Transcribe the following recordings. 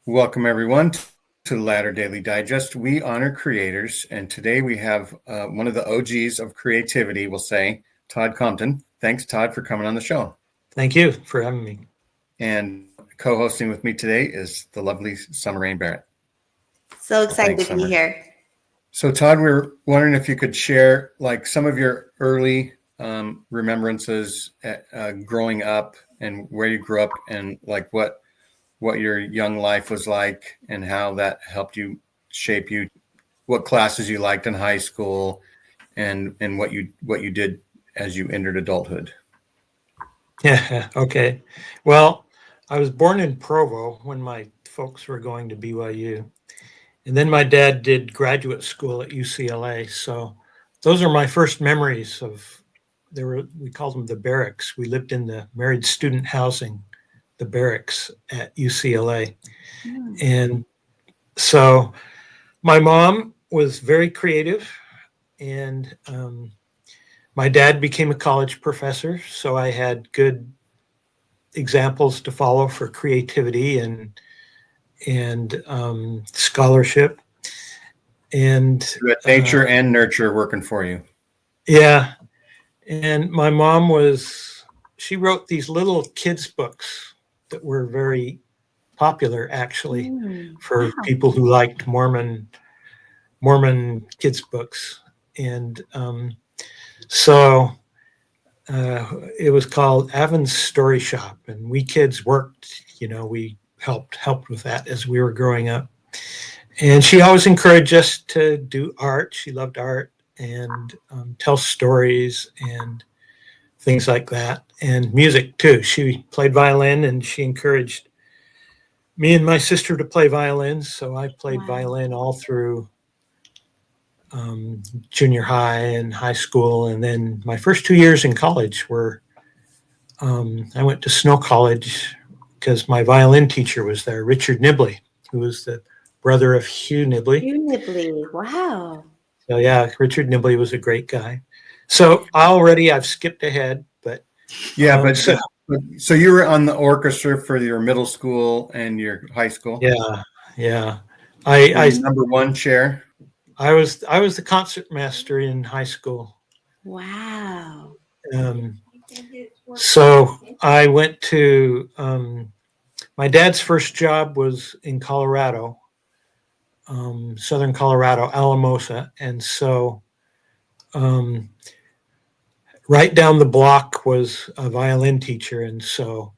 Welcome, everyone, to the Ladder Daily Digest. We honor creators, and today we have one of the OGs of creativity, we'll say, Todd Compton. Thanks, Todd, for coming on the show. Thank you for having me. And co-hosting with me today is the lovely Summer Rain Barrett. So excited to be here. So, Todd, we were wondering if you could share like some of your early remembrances growing up and where you grew up and like what your young life was like and how that helped you shape you, what classes you liked in high school and what you did as you entered adulthood. Yeah, okay. Well, I was born in Provo when my folks were going to BYU. And then my dad did graduate school at UCLA. So those are my first memories of, we called them the barracks. We lived in the married student housing, the barracks at UCLA. And so my mom was very creative, and my dad became a college professor. So I had good examples to follow for creativity and scholarship. And you had nature and nurture working for you. Yeah. And my mom she wrote these little kids books that were very popular, actually, for people who liked Mormon kids books. And so it was called Avon's Story Shop, and we kids worked, we helped with that as we were growing up. And she always encouraged us to do art. She loved art and tell stories and things like that, and music too. She played violin, and she encouraged me and my sister to play violin. So I played violin all through junior high and high school. And then my first 2 years in college were, I went to Snow College because my violin teacher was there, Richard Nibley, who was the brother of Hugh Nibley. Hugh Nibley, wow. So yeah, Richard Nibley was a great guy. So I've skipped ahead, but yeah, so you were on the orchestra for your middle school and your high school. Yeah. I number one chair. I was the concertmaster in high school. Wow. So I went to my dad's first job was in Colorado, southern Colorado, Alamosa, and so right down the block was a violin teacher, and so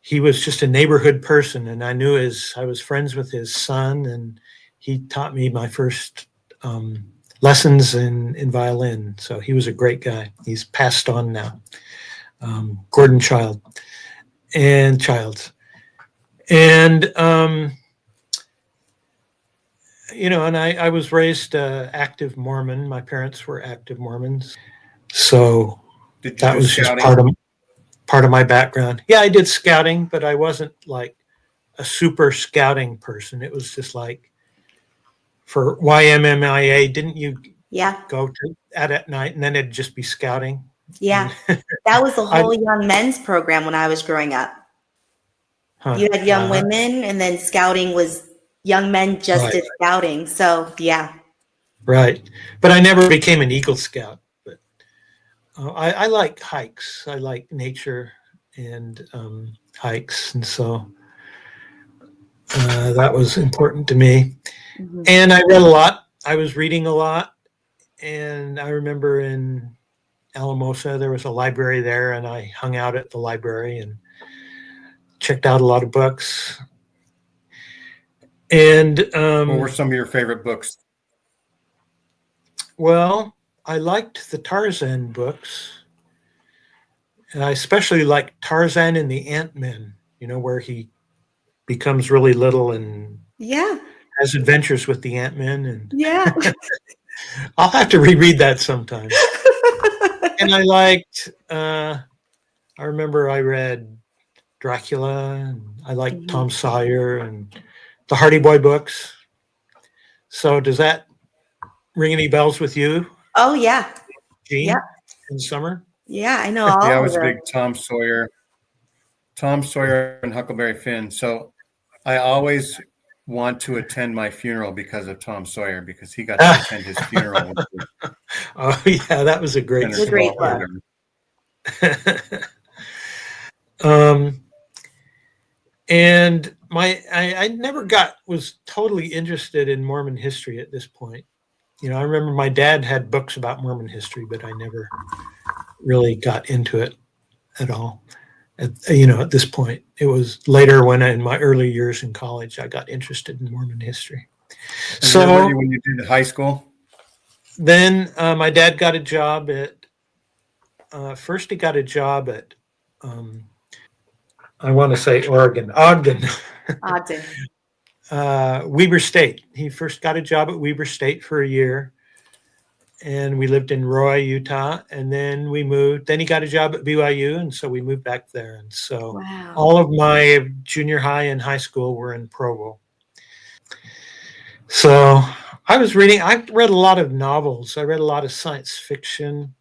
he was just a neighborhood person, and I was friends with his son, and he taught me my first lessons in violin. So he was a great guy. He's passed on now. Gordon Childs. And and I was raised active Mormon. My parents were active Mormons. So that was scouting? Just part of my background. Yeah, I did scouting, but I wasn't like a super scouting person. It was just like for YMMIA, didn't you go to at night and then it'd just be scouting? Yeah, that was the whole young men's program when I was growing up. You had young women, and then scouting was young men just did scouting. So yeah. Right. But I never became an Eagle Scout. But I like hikes. I like nature and hikes. And so that was important to me. Mm-hmm. And I read a lot. I was reading a lot. And I remember in Alamosa, there was a library there, and I hung out at the library and checked out a lot of books. And what were some of your favorite books? Well, I liked the Tarzan books, and I especially liked Tarzan and the Ant-Men, where he becomes really little and has adventures with the Ant-Men. And I'll have to reread that sometime. And I liked, I remember I read Dracula, and I liked Tom Sawyer and the Hardy Boy books. So does that ring any bells with you? Oh, yeah. Gene and Summer? Yeah, I know all I was a big Tom Sawyer and Huckleberry Finn. So I always want to attend my funeral because of Tom Sawyer, because he got to attend his funeral. Oh yeah, that was a great It was a great book. And I never was totally interested in Mormon history at this point. I remember my dad had books about Mormon history, but I never really got into it at all. At this point, it was later when in my early years in college, I got interested in Mormon history. And so where were you when you did high school? Then my dad got a job at, first he got a job at, I want to say Ogden. Weber State. He first got a job at Weber State for a year, and we lived in Roy, Utah, and then we moved. Then he got a job at BYU, and so we moved back there. And so all of my junior high and high school were in Provo. So I read a lot of novels. I read a lot of science fiction,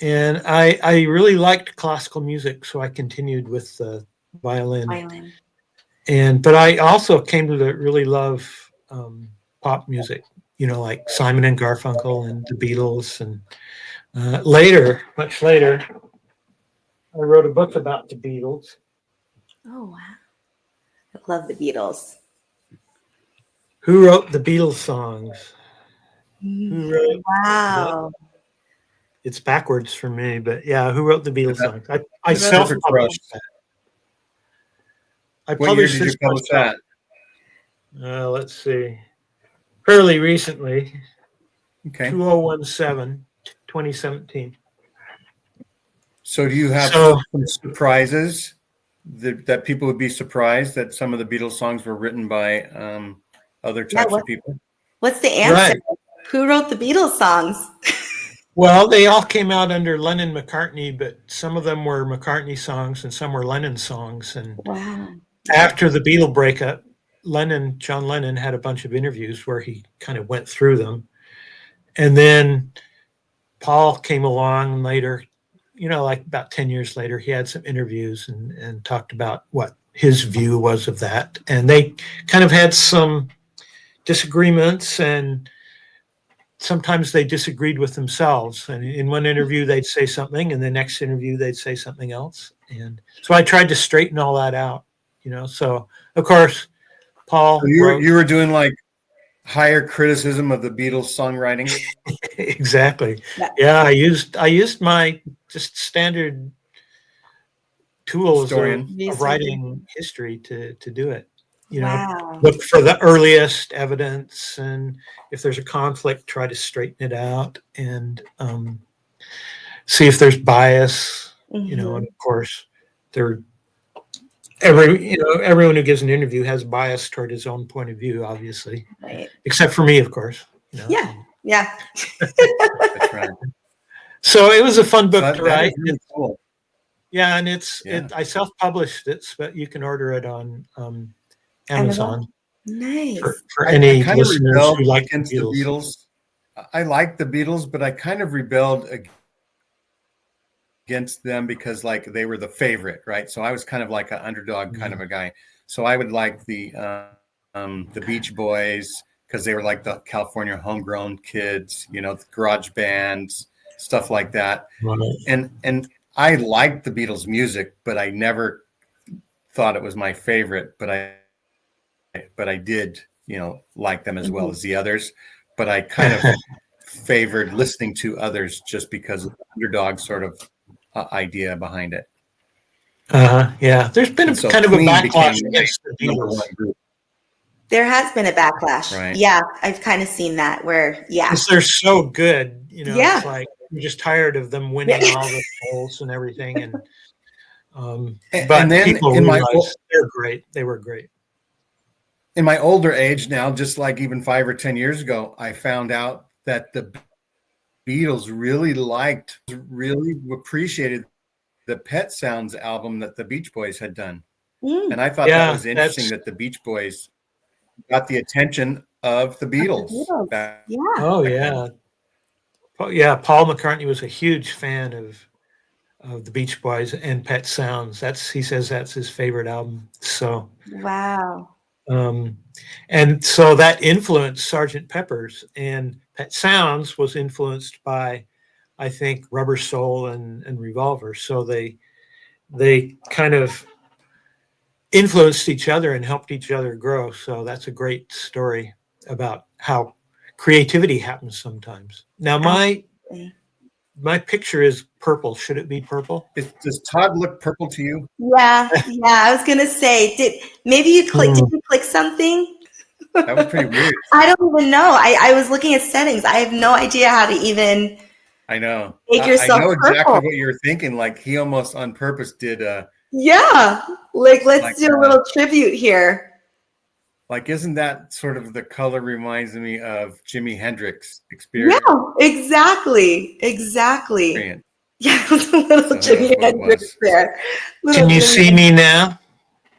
and I really liked classical music, so I continued with the violin. But I also came to really love pop music, like Simon and Garfunkel and the Beatles. And much later, I wrote a book about the Beatles. Oh, wow. I love the Beatles. Who wrote the Beatles songs? Who wrote? Wow. It's backwards for me, but yeah, who wrote the Beatles songs? I self-published that. What year did you publish that? Let's see. Fairly recently. Okay. 2017. So do you have some surprises that people would be surprised that some of the Beatles songs were written by other types of people? What's the answer? Right. Who wrote the Beatles songs? Well, they all came out under Lennon-McCartney, but some of them were McCartney songs and some were Lennon songs. And after the Beatle breakup, John Lennon had a bunch of interviews where he kind of went through them. And then Paul came along later, like about 10 years later, he had some interviews and talked about what his view was of that. And they kind of had some disagreements, and sometimes they disagreed with themselves. And in one interview, they'd say something, and the next interview, they'd say something else. And so I tried to straighten all that out, So, of course, Paul. So you were doing like higher criticism of the Beatles songwriting. Exactly. Yeah, I used my just standard tools of writing history to do it. Look for the earliest evidence, and if there's a conflict, try to straighten it out and see if there's bias. And of course, everyone who gives an interview has bias toward his own point of view, obviously, except for me, of course. Yeah. That's right. So it was a fun book to write. Really cool. Yeah, and I self-published it, but you can order it on Amazon. Nice. For any listeners who like the Beatles. I like the Beatles, but I kind of rebelled against them because like they were the favorite, right? So I was kind of like an underdog kind of a guy. So I would like the Beach Boys because they were like the California homegrown kids, the garage bands, stuff like that. Right. And I liked the Beatles music, but I never thought it was my favorite. But I did, like them as well as the others. But I kind of favored listening to others just because of the underdog sort of idea behind it. Yeah, there's been kind of a backlash against the Beatles. There has been a backlash. Right. Yeah, I've kind of seen that where, because they're so good, it's like you're just tired of them winning all the polls and everything. And but and then people realize they're great. They were great. In my older age now, just like even 5 or 10 years ago, I found out that the Beatles really appreciated the Pet Sounds album that the Beach Boys had done. And I thought that was interesting that the Beach Boys got the attention of the Beatles. Paul McCartney was a huge fan of the Beach Boys and Pet Sounds. He says that's his favorite album. So wow. And so that influenced Sergeant Pepper's, and Pet Sounds was influenced by, I think, Rubber Soul and Revolver. So they kind of influenced each other and helped each other grow. So that's a great story about how creativity happens sometimes. Now my picture is purple. Should it be purple? Does Todd look purple to you? Yeah, I was gonna say, did you click something? That was pretty weird. I don't even know. I was looking at settings. I have no idea how to even. I know. Make yourself I know purple. exactly what you were thinking. Like he almost on purpose did. Yeah, let's do a little tribute here. Like, isn't that sort of the color reminds me of Jimi Hendrix Experience? Yeah, exactly. Experience. Yeah, a little Jimi Hendrix there. Can you see me now?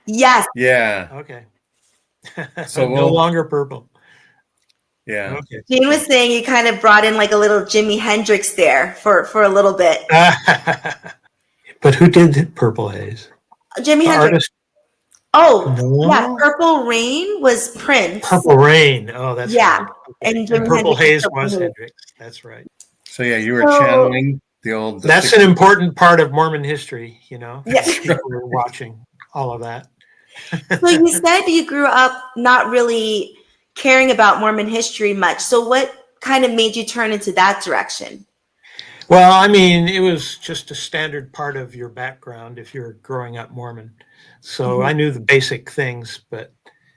Yes. Yeah. Okay. So no longer purple. Yeah. Okay. Gene was saying you kind of brought in like a little Jimi Hendrix there for a little bit. But who did Purple Haze? Jimi Hendrix. Artist? Oh, no. Yeah. Purple Rain was Prince. Purple Rain. Oh, that's right. Okay. And Purple Haze was Hendrix. That's right. So yeah, you were channeling the old. That's an important part of Mormon history, you know. Yeah. We're watching all of that. So you said you grew up not really caring about Mormon history much. So what kind of made you turn into that direction? Well, I mean, it was just a standard part of your background if you're growing up Mormon. So I knew the basic things, but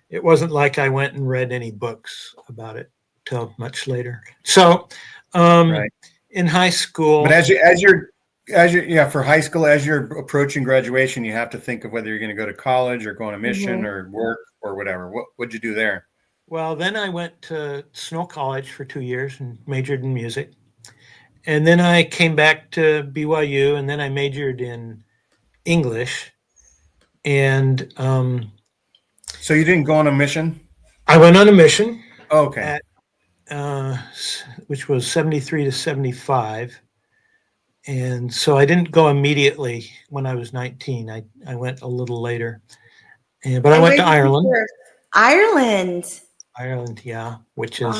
it wasn't like I went and read any books about it till much later. So in high school. But as you're for high school, as you're approaching graduation, you have to think of whether you're going to go to college or go on a mission or work or whatever. What'd you do there? Well, then I went to Snow College for 2 years and majored in music. And then I came back to BYU, and then I majored in English. And so you didn't go on a mission? I went on a mission. Oh, okay. Which was 73 to 75. And so I didn't go immediately when I was 19. I went a little later. But I went to Ireland. Ireland, yeah, which is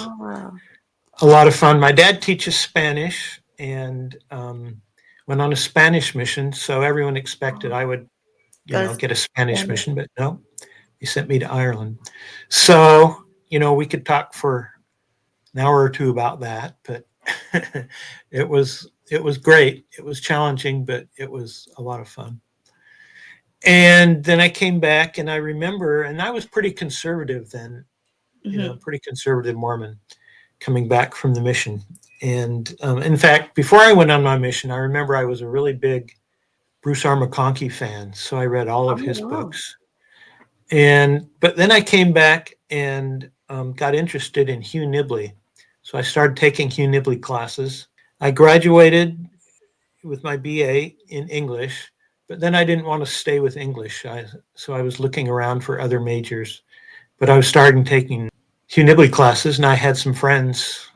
a lot of fun. My dad teaches Spanish and went on a Spanish mission. So everyone expected I would, get a Spanish mission, but no, he sent me to Ireland. So, we could talk for an hour or two about that, but it was great. It was challenging, but it was a lot of fun. And then I came back and I remember, and I was pretty conservative then, pretty conservative Mormon coming back from the mission. And in fact, before I went on my mission, I remember I was a really big Bruce R. McConkie fan. So I read all of his books. But then I came back and got interested in Hugh Nibley. So I started taking Hugh Nibley classes. I graduated with my BA in English, but then I didn't want to stay with English. So I was looking around for other majors, but I was starting taking Hugh Nibley classes, and I had some friends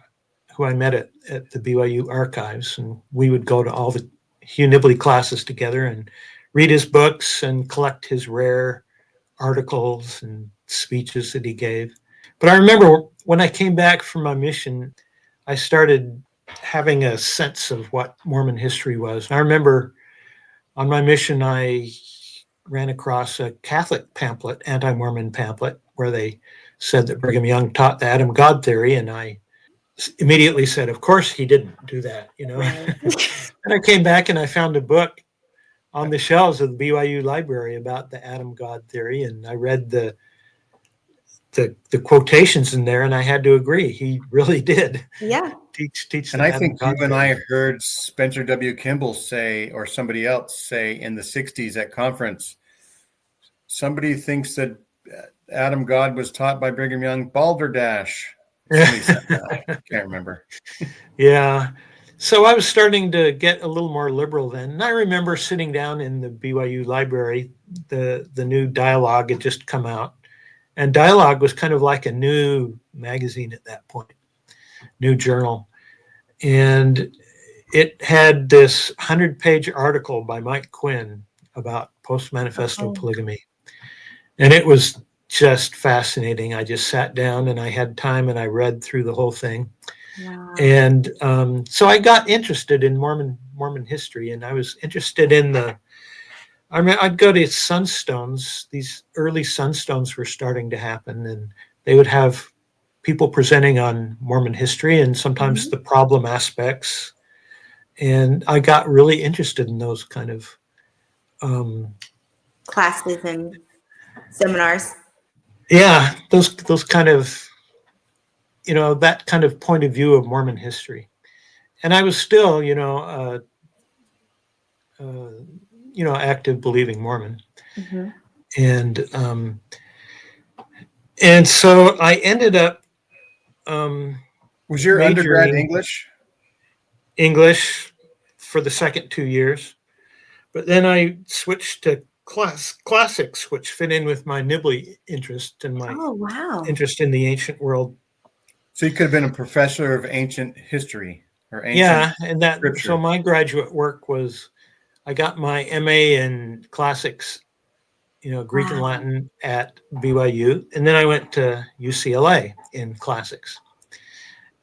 who I met at the BYU archives, and we would go to all the Hugh Nibley classes together and read his books and collect his rare articles and speeches that he gave. But I remember when I came back from my mission, I started having a sense of what Mormon history was. And I remember on my mission, I ran across a Catholic pamphlet, anti-Mormon pamphlet, where they said that Brigham Young taught the Adam God theory. And I immediately said, of course he didn't do that, And I came back and I found a book on the shelves of the BYU library about the Adam God theory. And I read the quotations in there, and I had to agree. He really did. Yeah. Teach. And I think you and I heard Spencer W. Kimball say, or somebody else say in the 60s at conference, somebody thinks that Adam God was taught by Brigham Young, balderdash. I can't remember. Yeah. So I was starting to get a little more liberal then. And I remember sitting down in the BYU library, the new Dialogue had just come out. And Dialogue was kind of like a new magazine at that point, new journal. And it had this 100-page article by Mike Quinn about post-manifesto polygamy. And it was just fascinating. I just sat down and I had time and I read through the whole thing. Wow. And so I got interested in Mormon history, and I was interested in I'd go to sunstones. These early sunstones were starting to happen, and they would have people presenting on Mormon history and sometimes the problem aspects. And I got really interested in those kind of classes and seminars. Yeah, those kind of, that kind of point of view of Mormon history. And I was still, active believing Mormon. Mm-hmm. And so I ended up was your undergrad English for the second 2 years, but then I switched to classics, which fit in with my Nibley interest and my interest in the ancient world. So you could have been a professor of ancient history or ancient scripture. So my graduate work was, I got my MA in classics, Greek and Latin at BYU, and then I went to UCLA in classics.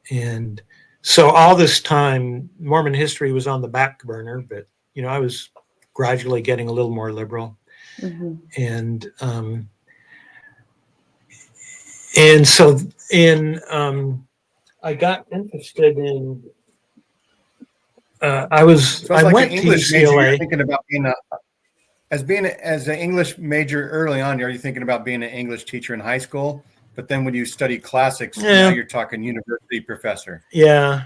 And so all this time, Mormon history was on the back burner, but I was gradually getting a little more liberal. Mm-hmm. And so I got interested in. I went to English UCLA. Major, you're thinking about being as an English major early on. Are you thinking about being an English teacher in high school? But then when you study classics, now you're talking university professor. Yeah.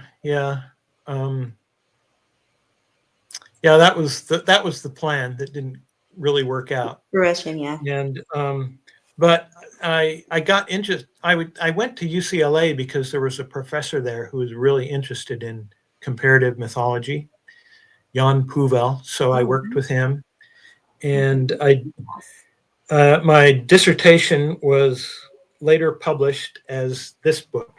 That was the plan that didn't really work out. Fruition, yeah. And but I got interested. I went to UCLA because there was a professor there who was really interested in comparative mythology, Jan Puvel. So I worked with him, and my dissertation was later published as this book.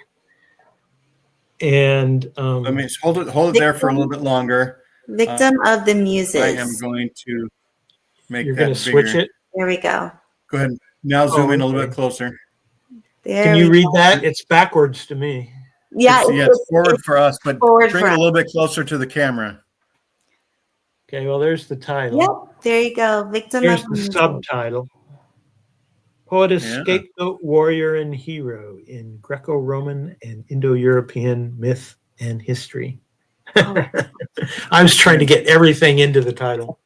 And let me hold it there for a little bit longer. Victim of the Muses. I am going to make You're that going to switch it. There we go. Go ahead. Now zoom in a little bit closer. Can you read that? It's backwards to me. Yeah, it's forward for us, but bring it a little bit closer to the camera. Okay, well, there's the title. Yep, there you go. Victim Here's of the Muses. Subtitle. Poetess, scapegoat, warrior, and hero in Greco-Roman and Indo-European myth and history. I was trying to get everything into the title.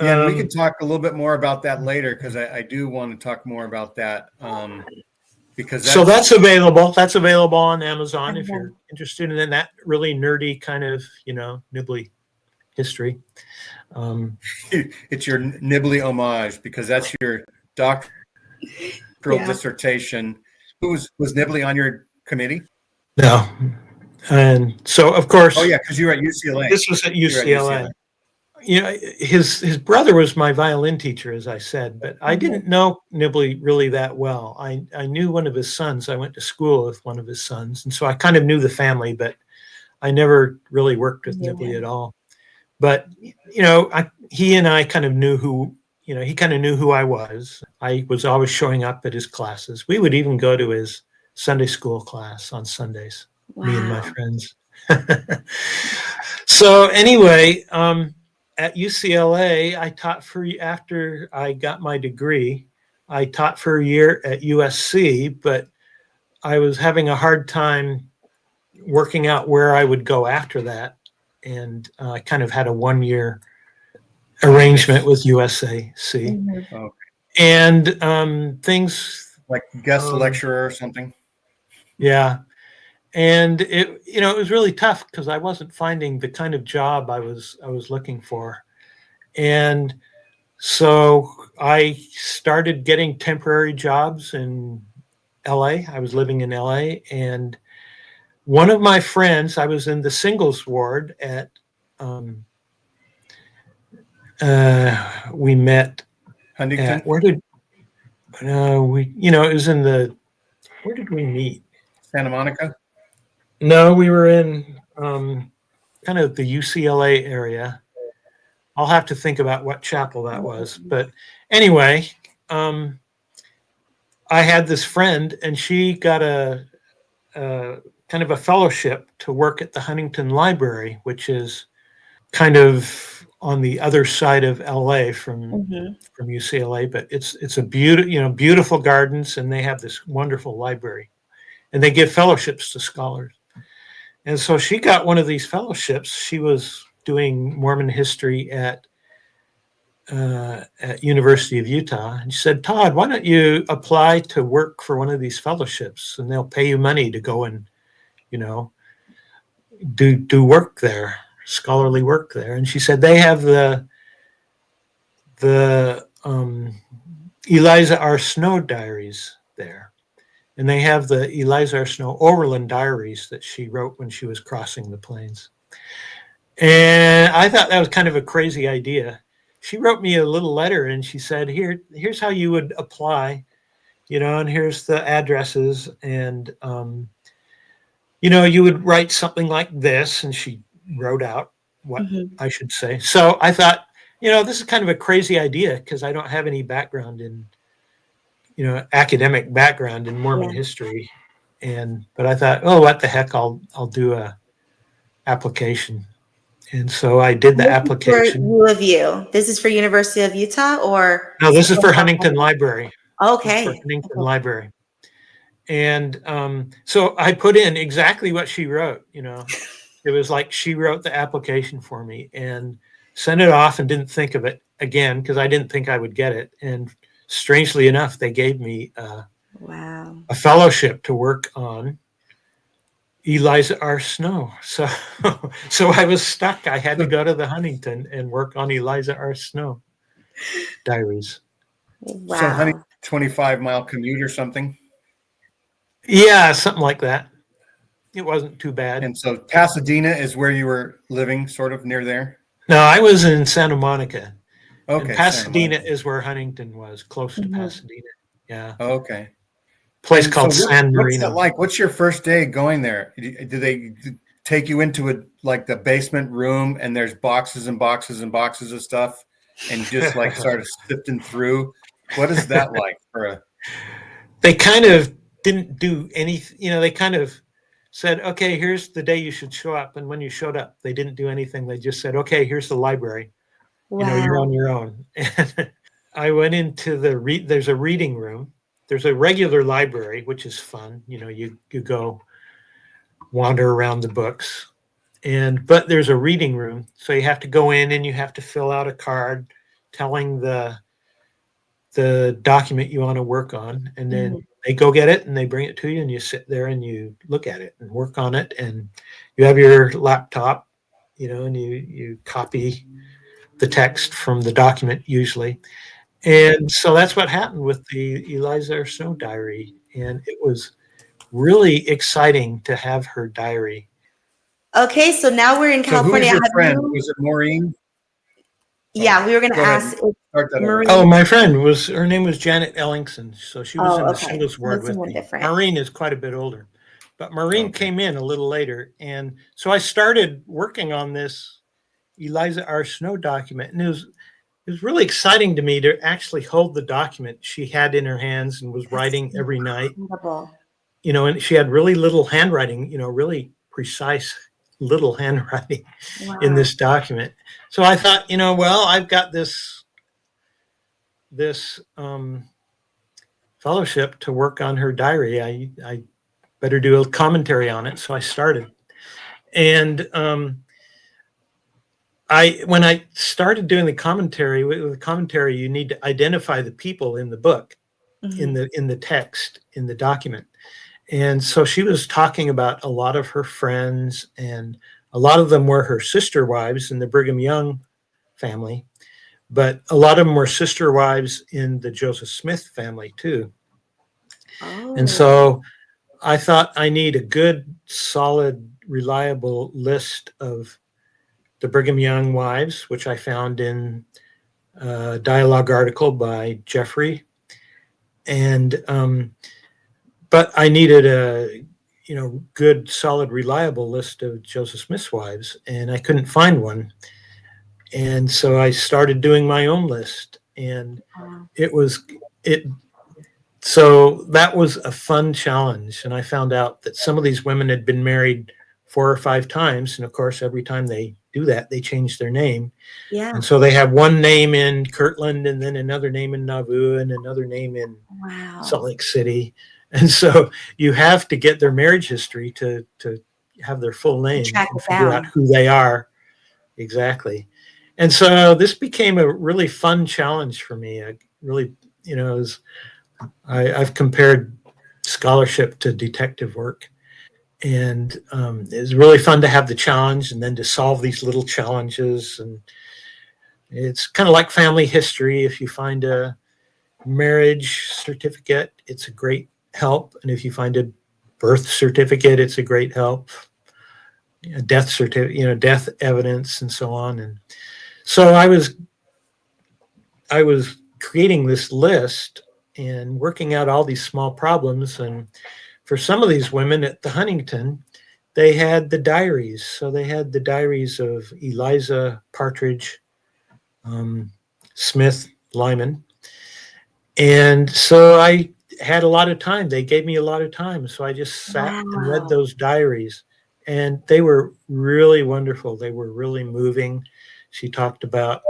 Yeah, we can talk a little bit more about that later, because I do want to talk more about that. Because that's available. That's available on Amazon if you're interested in that really nerdy kind of, nibbly history. It's your nibbly homage, because that's your doctoral dissertation. Who was Nibley on your committee? No. And so, of course. Oh, yeah, because you were at UCLA. This was at UCLA. His brother was my violin teacher, as I said, but I didn't know Nibley really that well. I knew one of his sons. I went to school with one of his sons, and so I kind of knew the family, but I never really worked with Nibley at all. But he and I kind of knew who. He kind of knew who I was. I was always showing up at his classes. We would even go to his Sunday school class on Sundays. Wow. Me and my friends. So anyway, at UCLA, I taught after I got my degree, I taught for a year at USC, but I was having a hard time working out where I would go after that. And I kind of had a 1-year arrangement with USC. Mm-hmm. Okay. And things like guest lecturer or something. Yeah. And it was really tough because I wasn't finding the kind of job I was looking for. And so I started getting temporary jobs in LA. I was living in LA, and one of my friends, I was in the singles ward at we met Huntington. It was in where did we meet? Santa Monica? No, we were in kind of the UCLA area. I'll have to think about what chapel that was. But anyway, I had this friend, and she got a kind of a fellowship to work at the Huntington Library, which is kind of on the other side of LA from UCLA, but it's a beautiful gardens, and they have this wonderful library, and they give fellowships to scholars. And so she got one of these fellowships. She was doing Mormon history at University of Utah, and she said, "Todd, why don't you apply to work for one of these fellowships, and they'll pay you money to go and do work there, scholarly work there." And she said they have the Eliza R. Snow diaries there, and they have the Eliza R. Snow Overland diaries that she wrote when she was crossing the plains. And I thought that was kind of a crazy idea. She wrote me a little letter, and she said, here's how you would apply, and here's the addresses, and you would write something like this. And she wrote out what I should say. So I thought, this is kind of a crazy idea, because I don't have any background in, academic background in Mormon history. But I thought, oh, what the heck, I'll do a application. And so I did the application. For U of U. This is for University of Utah, or? No, this is for Huntington Library. Okay. For Huntington Library. And so I put in exactly what she wrote. It was like she wrote the application for me and sent it off, and didn't think of it again, because I didn't think I would get it. And strangely enough, they gave me a fellowship to work on Eliza R. Snow. So I was stuck. I had to go to the Huntington and work on Eliza R. Snow diaries. Wow. So Huntington, 25-mile commute or something? Yeah, something like that. It wasn't too bad. And so Pasadena is where you were living, sort of near there? No, I was in Santa Monica. Okay. And Pasadena is where Huntington was, close to Pasadena. Yeah. Okay. Place called San Marino. What's it like? What's your first day going there? Do they take you into the basement room, and there's boxes and boxes and boxes of stuff, and just start sifting through? What is that like They kind of didn't do anything. They kind of said, okay, here's the day you should show up. And when you showed up, they didn't do anything. They just said, okay, here's the library. Wow. You're on your own. And I went into there's a reading room. There's a regular library, which is fun. You go wander around the books, but there's a reading room. So you have to go in, and you have to fill out a card telling the document you want to work on. And then they go get it, and they bring it to you, and you sit there and you look at it and work on it. And you have your laptop, and you copy the text from the document usually. And so that's what happened with the Eliza R. Snow diary. And it was really exciting to have her diary. Okay, so now we're in California. Who was your friend? Was it Maureen? Yeah, we were going to ask. Oh, my friend her name was Janet Ellingson. So she was in the singles ward with me. Different. Maureen is quite a bit older. But Maureen came in a little later. And so I started working on this Eliza R. Snow document. And it was really exciting to me to actually hold the document she had in her hands and was writing every night. And she had really little handwriting, really precise little handwriting in this document. So I thought, well, I've got this fellowship to work on her diary. I better do a commentary on it. So I started. And when I started doing the commentary, you need to identify the people in the book, in the text, in the document. And so she was talking about a lot of her friends, and a lot of them were her sister wives in the Brigham Young family, but a lot of them were sister wives in the Joseph Smith family too. Oh. And so I thought I need a good, solid, reliable list of the Brigham Young wives, which I found in a dialogue article by Jeffrey. And but I needed a good, solid, reliable list of Joseph Smith's wives, and I couldn't find one. And so I started doing my own list, and it was So that was a fun challenge. And I found out that some of these women had been married 4 or 5 times. And of course, every time they do that, they change their name. Yeah. And so they have one name in Kirtland and then another name in Nauvoo and another name in Salt Lake City. And so you have to get their marriage history to have their full name and figure out who they are. Exactly. And so this became a really fun challenge for me. I really, I've compared scholarship to detective work. And it was really fun to have the challenge and then to solve these little challenges. And it's kind of like family history. If you find a marriage certificate, it's a great help. And if you find a birth certificate, it's a great help. A death certificate, death evidence and so on. And so I was creating this list and working out all these small problems. And for some of these women at the Huntington, they had the diaries. So they had the diaries of Eliza, Partridge, Smith, Lyman. And so I had a lot of time. They gave me a lot of time. So I just sat and read those diaries. And they were really wonderful. They were really moving. She talked about,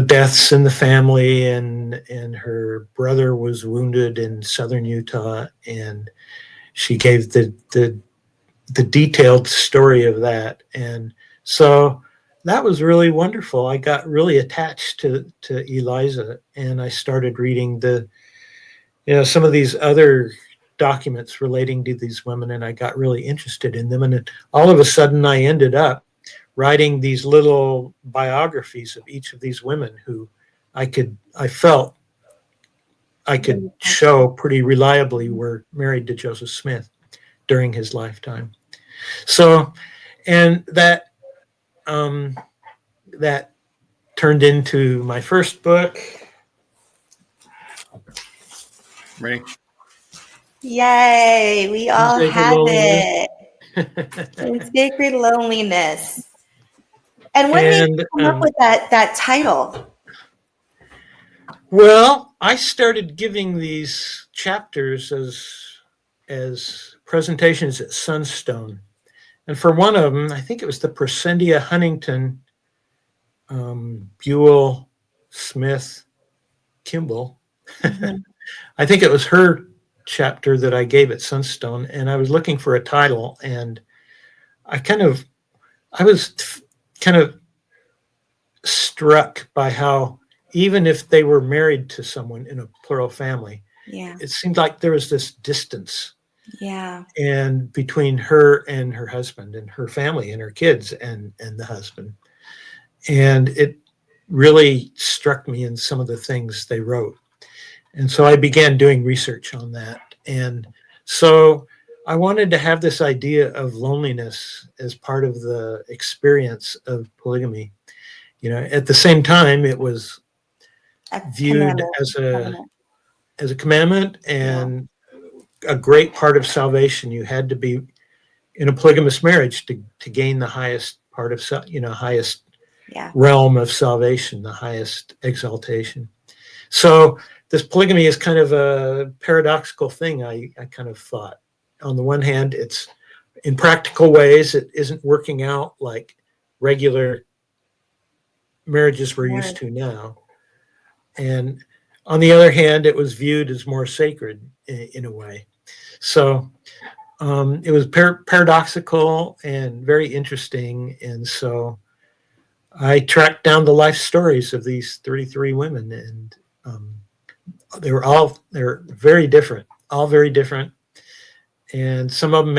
deaths in the family, and her brother was wounded in southern Utah, and she gave the detailed story of that. And so that was really wonderful. I got really attached to Eliza, and I started reading some of these other documents relating to these women, and I got really interested in them. And all of a sudden I ended up writing these little biographies of each of these women who I felt I could show pretty reliably were married to Joseph Smith during his lifetime. So, and that turned into my first book. Ready? Yay, we all have it. In Sacred Loneliness. And what made you come up with that title? Well, I started giving these chapters as presentations at Sunstone. And for one of them, I think it was the Presendia Huntington, Buell, Smith, Kimball. Mm-hmm. I think it was her chapter that I gave at Sunstone, and I was looking for a title, and I was kind of struck by how even if they were married to someone in a plural family, it seemed like there was this distance. And between her and her husband and her family and her kids and the husband. And it really struck me in some of the things they wrote. And so I began doing research on that. And so I wanted to have this idea of loneliness as part of the experience of polygamy. At the same time, it was viewed as a commandment and a great part of salvation. You had to be in a polygamous marriage to gain the highest part of, highest realm of salvation, the highest exaltation. So this polygamy is kind of a paradoxical thing, I kind of thought. On the one hand, it's in practical ways, it isn't working out like regular marriages we're used to now. And on the other hand, it was viewed as more sacred in a way. So it was paradoxical and very interesting. And so I tracked down the life stories of these 33 women, and they're very different, all very different. And some of them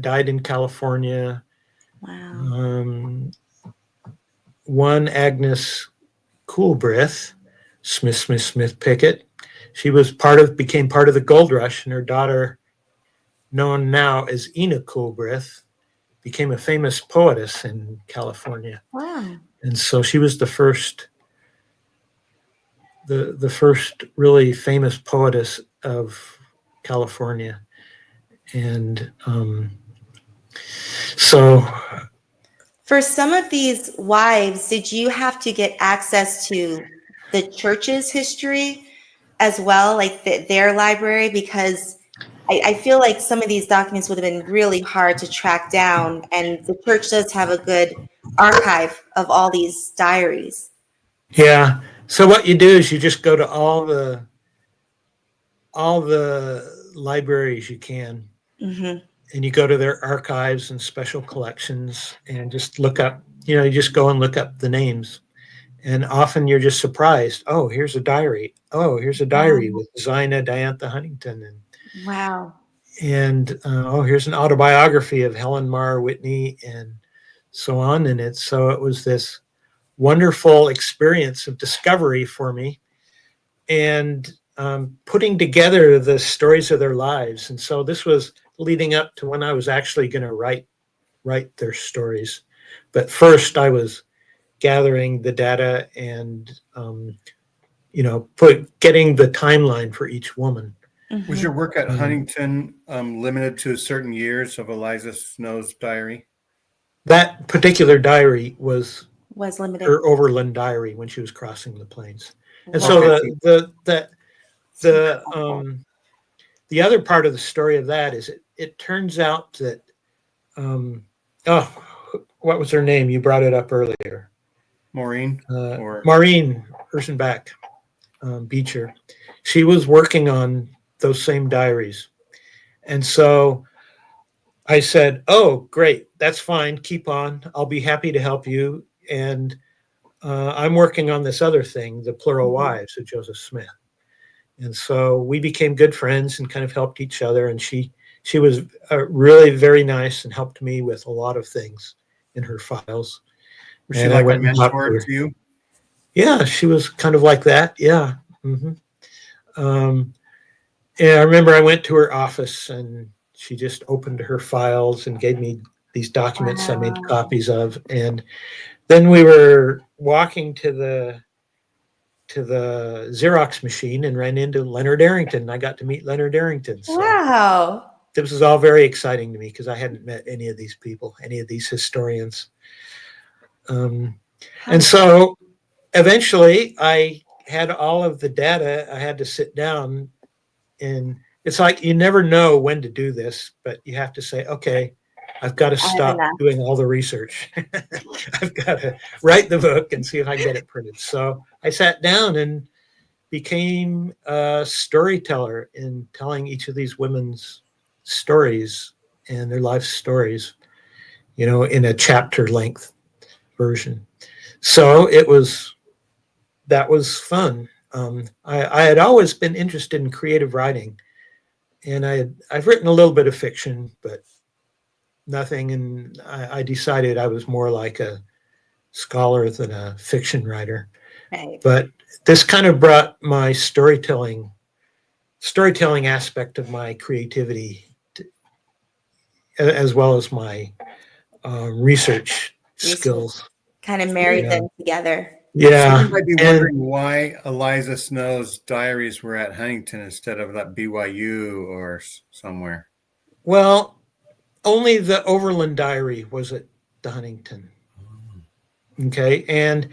died in California. Wow. One, Agnes Coolbrith, Smith Pickett. She became part of the gold rush, and her daughter, known now as Ina Coolbrith, became a famous poetess in California. Wow. And so she was the first really famous poetess of California. And so for some of these wives, did you have to get access to the church's history as well, like their library, because I feel like some of these documents would have been really hard to track down, and the church does have a good archive of all these diaries. Yeah. So what you do is you just go to all the libraries you can, Mm-hmm. and you go to their archives and special collections and just look up, you just go and look up the names. And often you're just surprised. Oh, here's a diary. Oh, here's a diary with Zina Diantha Huntington. Wow. And oh, here's an autobiography of Helen Mar Whitney and so on. And it was this wonderful experience of discovery for me, and putting together the stories of their lives. And so this was leading up to when I was actually going to write their stories. But first I was gathering the data and getting the timeline for each woman. Mm-hmm. Was your work at Huntington limited to certain years of Eliza Snow's diary? That particular diary was limited. her overland diary when she was crossing the plains. And Wow. so the other part of the story of that is it turns out that what was her name? You brought it up earlier. Maureen Ursenbach Beecher. She was working on those same diaries. And so I said, oh, great, that's fine. Keep on. I'll be happy to help you. And I'm working on this other thing, The Plural Wives of Joseph Smith. And so we became good friends and kind of helped each other. And she was really very nice and helped me with a lot of things in her files. Was she like a mentor to you? Yeah, she was kind of like that. Yeah. Mm-hmm. And I remember I went to her office and she just opened her files and gave me these documents I made copies of. And then we were walking to the Xerox machine and ran into Leonard Arrington. I got to meet Leonard Arrington. So wow. This was all very exciting to me because I hadn't met any of these people, any of these historians. And so eventually I had all of the data. I had to sit down, and it's like you never know when to do this, but you have to say, okay, I've got to stop doing all the research. I've got to write the book and see if I can get it printed. So I sat down and became a storyteller in telling each of these women's stories and their life stories, in a chapter length version. So that was fun. I had always been interested in creative writing, and I've written a little bit of fiction, but nothing. And I decided I was more like a scholar than a fiction writer. Right. But this kind of brought my storytelling aspect of my creativity as well as my research skills. Kind of married them together. Yeah. Someone might be wondering why Eliza Snow's diaries were at Huntington instead of at BYU or somewhere. Well, only the Overland diary was at the Huntington. Okay. And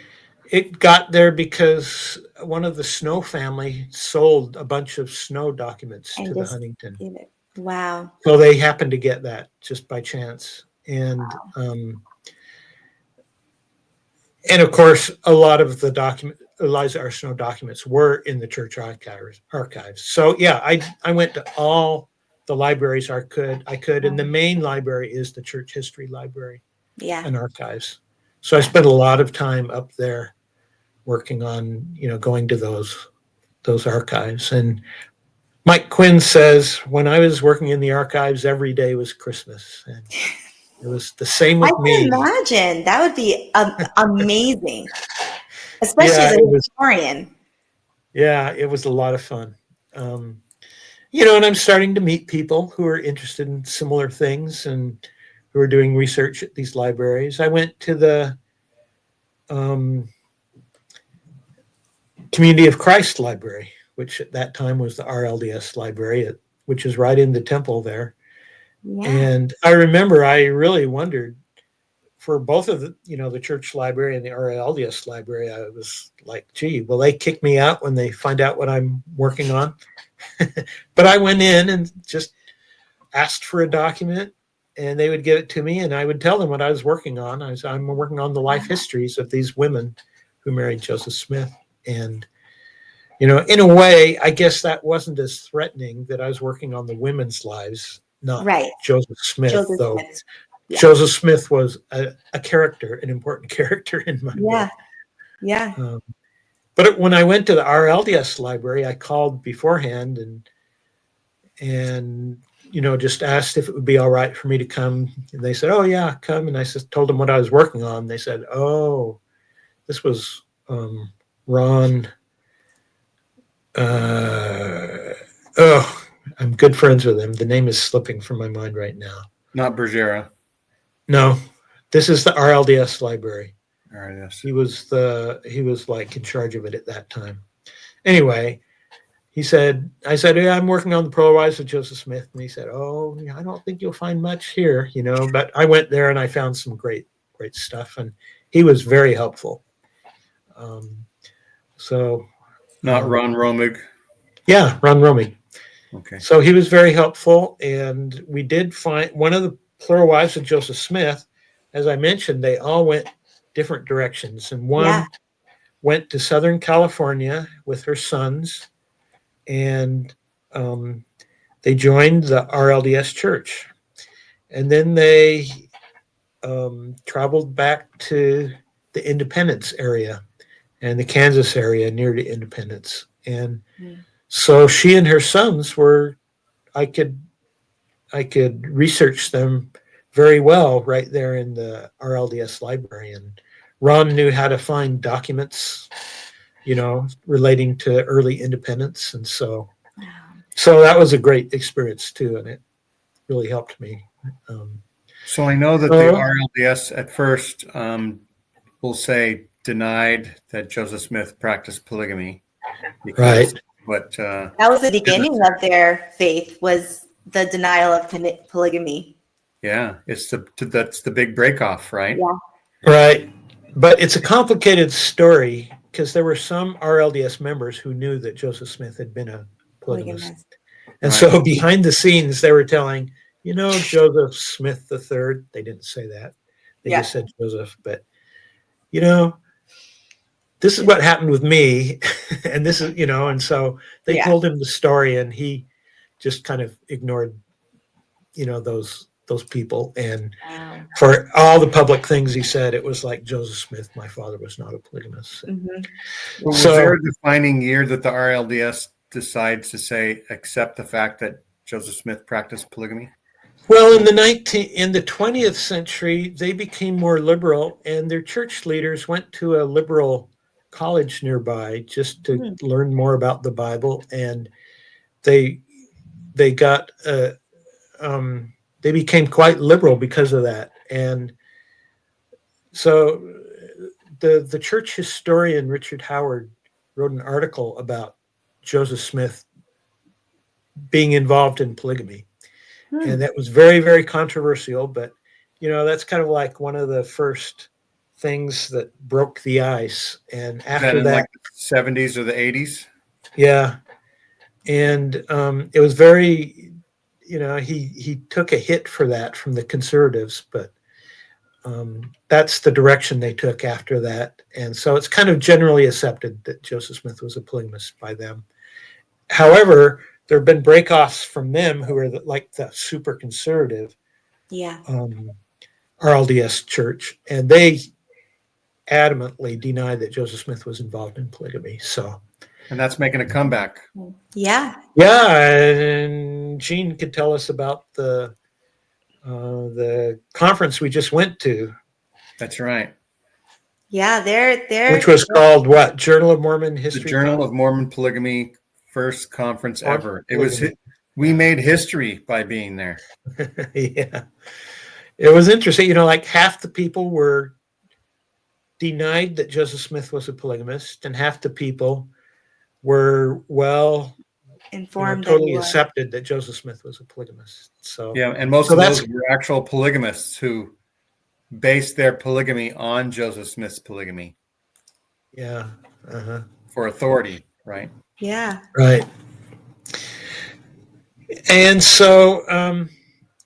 it got there because one of the Snow family sold a bunch of Snow documents to the Huntington. Wow. So they happened to get that just by chance. And and of course, a lot of the Eliza R. Snow documents were in the church archives. So yeah, I went to all the libraries I could, and the main library is the church history library and archives. So I spent a lot of time up there working on, going to those archives. And Mike Quinn says, when I was working in the archives, every day was Christmas. And it was the same with me. I can imagine. That would be amazing, especially as a historian. Yeah, it was a lot of fun. And I'm starting to meet people who are interested in similar things and who are doing research at these libraries. I went to the Community of Christ Library, which at that time was the RLDS library, which is right in the temple there. Yeah. And I remember I really wondered for both of the, the church library and the RLDS library, I was like, gee, will they kick me out when they find out what I'm working on? But I went in and just asked for a document, and they would give it to me, and I would tell them what I was working on. I'm working on the life histories of these women who married Joseph Smith. And, in a way, I guess that wasn't as threatening, that I was working on the women's lives, not Joseph Smith, Joseph though. Smith. Yeah. Joseph Smith was a character, an important character in my book. Yeah. But when I went to the RLDS library, I called beforehand and just asked if it would be all right for me to come. And they said, oh, yeah, come. And I told them what I was working on. They said, oh, this was Ron. I'm good friends with him. The name is slipping from my mind right now. Not Bergera. No, this is the RLDS library. RLDS. He was like in charge of it at that time. Anyway, I said, yeah, I'm working on the Pearl Wives of Joseph Smith. And he said, oh, I don't think you'll find much here, but I went there and I found some great stuff. And he was very helpful. Not Ron Romig. Yeah, Ron Romig. Okay. So he was very helpful. And we did find one of the Plural Wives of Joseph Smith. As I mentioned, they all went different directions. And one went to Southern California with her sons. And they joined the RLDS church. And then they traveled back to the Independence area and the Kansas area near to Independence. And so she and her sons I could research them very well right there in the RLDS library. And Ron knew how to find documents, relating to early independence. And so that was a great experience too. And it really helped me. So I know that the RLDS at first will say denied that Joseph Smith practiced polygamy. Right. But that was the beginning of their faith, was the denial of polygamy. Yeah, that's the big breakoff, right? Yeah. Right. But it's a complicated story because there were some RLDS members who knew that Joseph Smith had been a polygamist. And so behind the scenes, they were telling, Joseph Smith III. They didn't say that. They just said Joseph. But, this is what happened with me. And this is, and so they told him the story and he just kind of ignored, those people. And for all the public things he said, it was like Joseph Smith, my father was not a polygamist. Mm-hmm. Well, was there a defining year that the RLDS decides to say, accept the fact that Joseph Smith practiced polygamy? Well, in the 20th century, they became more liberal, and their church leaders went to a liberal college nearby just to learn more about the Bible, and they got they became quite liberal because of that. And so the church historian Richard Howard wrote an article about Joseph Smith being involved in polygamy. And that was very, very controversial, but that's kind of like one of the first things that broke the ice. And after that, like the 70s or the 80s. Yeah. And it was very, he took a hit for that from the conservatives, but that's the direction they took after that. And so it's kind of generally accepted that Joseph Smith was a polygamist by them. However, there have been breakoffs from them who are like the super conservative RLDS church, and they adamantly deny that Joseph Smith was involved in polygamy. And that's making a comeback. Yeah. Yeah, and Gene could tell us about the conference we just went to. That's right. Yeah, they're which was called what? Journal of Mormon History. The Journal of Mormon Polygamy. First conference ever. We made history by being there. Yeah. It was interesting. Like half the people were denied that Joseph Smith was a polygamist, and half the people were informed, totally accepted that Joseph Smith was a polygamist. So and most of those were actual polygamists who based their polygamy on Joseph Smith's polygamy. Yeah. Uh-huh. For authority, right? Yeah. Right. And so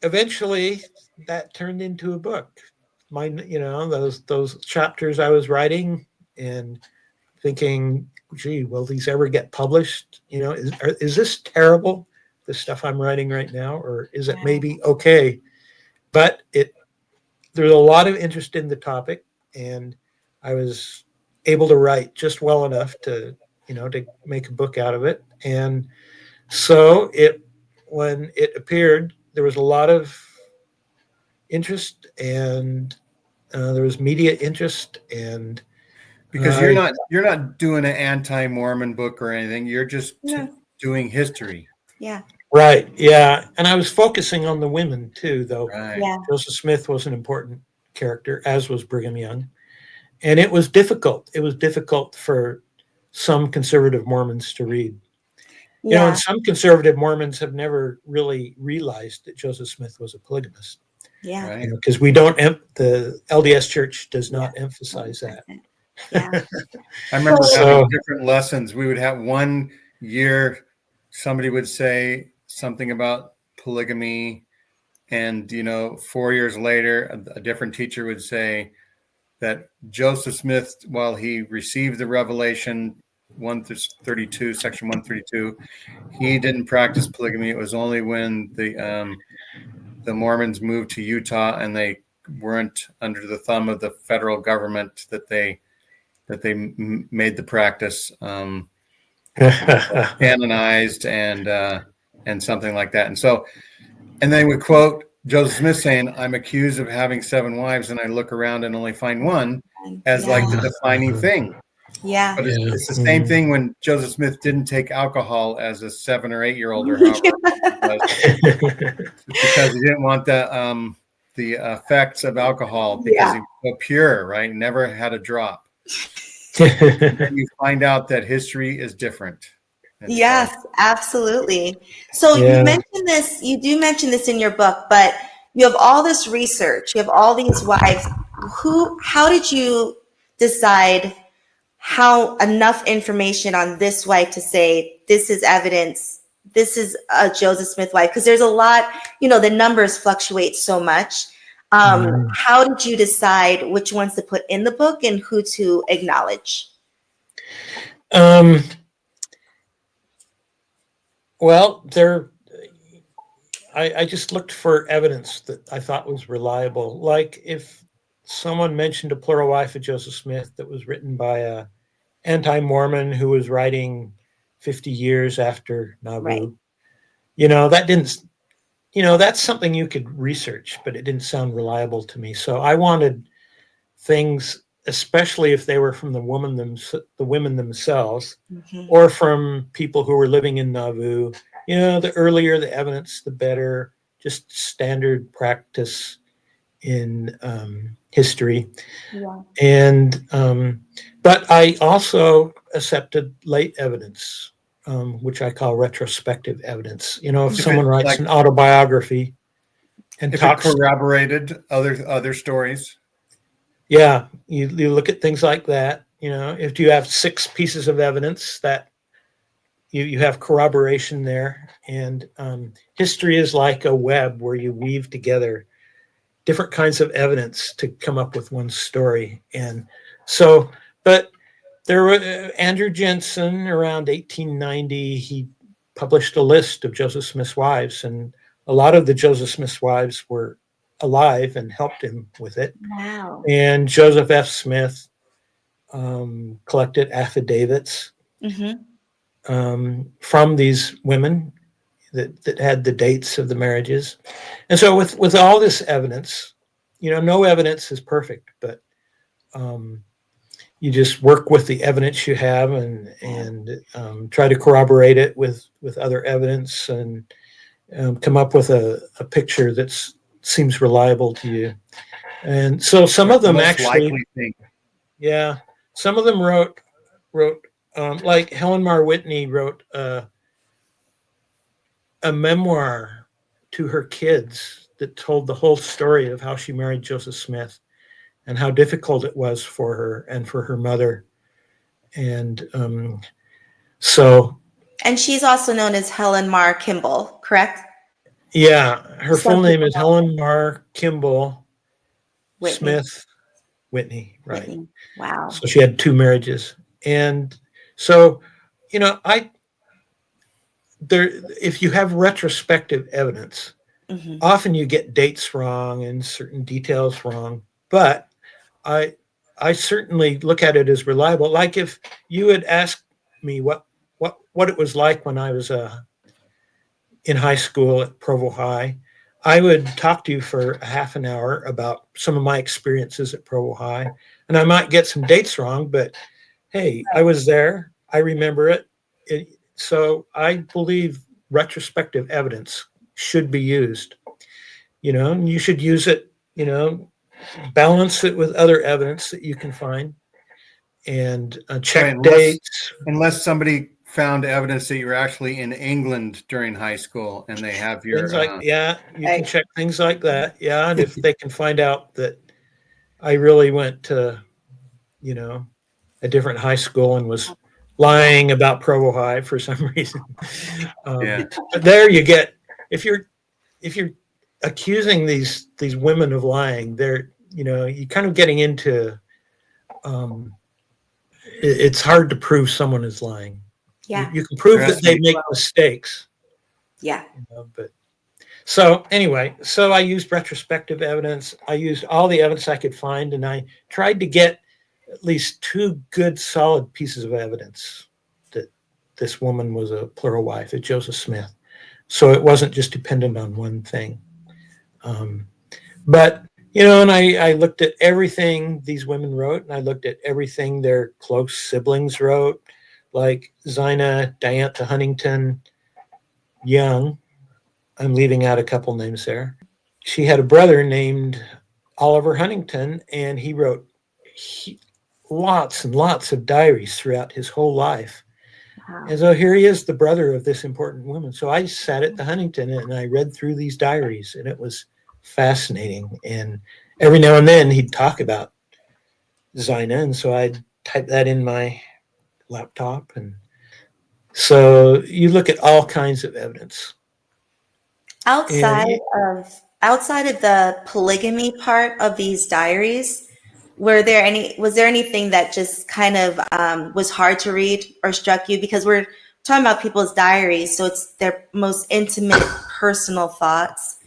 eventually that turned into a book. Those chapters I was writing and thinking, gee, will these ever get published? Is this terrible, the stuff I'm writing right now, or is it maybe okay? But there's a lot of interest in the topic, and I was able to write just well enough to make a book out of it. And so when it appeared, there was a lot of interest, and there was media interest, and because you're not doing an anti-Mormon book or anything. You're just doing history. Yeah. Right. Yeah. And I was focusing on the women too, though. Right. Yeah. Joseph Smith was an important character, as was Brigham Young. And it was difficult. It was difficult for some conservative Mormons to read. Yeah. And some conservative Mormons have never really realized that Joseph Smith was a polygamist. Yeah. Right. Because the LDS Church does not emphasize that. Yeah. I remember having different lessons. We would have one year, somebody would say something about polygamy, and 4 years later, a different teacher would say that Joseph Smith, while he received the revelation 132, section 132, he didn't practice polygamy. It was only when the Mormons moved to Utah and they weren't under the thumb of the federal government that they made the practice canonized and something like that. And they would quote Joseph Smith saying, "I'm accused of having 7 wives, and I look around and only find one," as like the defining thing. Yeah. But it's the same thing when Joseph Smith didn't take alcohol as a 7 or 8 year old or however it was, because he didn't want the effects of alcohol, because he was so pure, right? Never had a drop. And you find out that history is different. Yes, absolutely. So you do mention this in your book, but you have all this research, you have all these wives. How did you decide how enough information on this wife to say this is evidence, this is a Joseph Smith wife? Because there's a lot, the numbers fluctuate so much. How did you decide which ones to put in the book and who to acknowledge? Well, I just looked for evidence that I thought was reliable. Like if someone mentioned a plural wife of Joseph Smith that was written by a anti-Mormon who was writing 50 years after Nauvoo, that didn't, that's something you could research, but it didn't sound reliable to me. So I wanted things, especially if they were from the women themselves, or from people who were living in Nauvoo. The earlier the evidence, the better. Just standard practice in history. Yeah. And but I also accepted late evidence, which I call retrospective evidence. If someone writes an autobiography and if talks, it corroborated other stories. Yeah, you look at things like that. If you have 6 pieces of evidence that you have corroboration there, and history is like a web where you weave together different kinds of evidence to come up with one story. And so, but there were Andrew Jensen around 1890. He published a list of Joseph Smith's wives, and a lot of the Joseph Smith's wives were alive and helped him with it. Wow. And Joseph F. Smith collected affidavits from these women that had the dates of the marriages. And so with all this evidence, no evidence is perfect, but you just work with the evidence you have and try to corroborate it with other evidence and come up with a picture that seems reliable to you. And so some of them actually, some of them wrote like Helen Mar Whitney wrote a memoir to her kids that told the whole story of how she married Joseph Smith. and how difficult it was for her and for her mother. And so. And she's also known as Helen Mar Kimball, correct? Yeah, her Some full name people is know Helen Mar Kimball Whitney. Smith Whitney, right? Whitney. Wow. So she had 2 marriages, and so if you have retrospective evidence, Mm-hmm. often you get dates wrong and certain details wrong, but I certainly look at it as reliable. Like if you had asked me what it was like when I was in high school at Provo High, I would talk to you for a half an hour about some of my experiences at Provo High, and I might get some dates wrong, but hey, I was there. I remember it. So I believe retrospective evidence should be used, and you should use it, balance it with other evidence that you can find, and check dates. Unless somebody found evidence that you were actually in England during high school and they have your Things like, you can check things like that. Yeah. And if they can find out that I really went to, a different high school and was lying about Provo High for some reason. But there you get, if you're accusing these women of lying, they're, you're kind of getting into, it's hard to prove someone is lying. Yeah. You can prove that they make mistakes. Yeah. But so anyway, so I used retrospective evidence. I used all the evidence I could find, and I tried to get at least 2 good, solid pieces of evidence that this woman was a plural wife of Joseph Smith. So it wasn't just dependent on one thing. But, and I looked at everything these women wrote, and I looked at everything their close siblings wrote, like Zina Diantha Huntington Young. I'm leaving out a couple names there. She had a brother named Oliver Huntington, and he wrote lots and lots of diaries throughout his whole life. Wow. And so here he is, the brother of this important woman. So I sat at the Huntington and I read through these diaries, and it was fascinating. And every now and then he'd talk about Zina, and so I'd type that in my laptop. And so you look at all kinds of evidence. Outside of the polygamy part of these diaries, was there anything that just kind of was hard to read or struck you? Because we're talking about people's diaries, so it's their most intimate personal thoughts.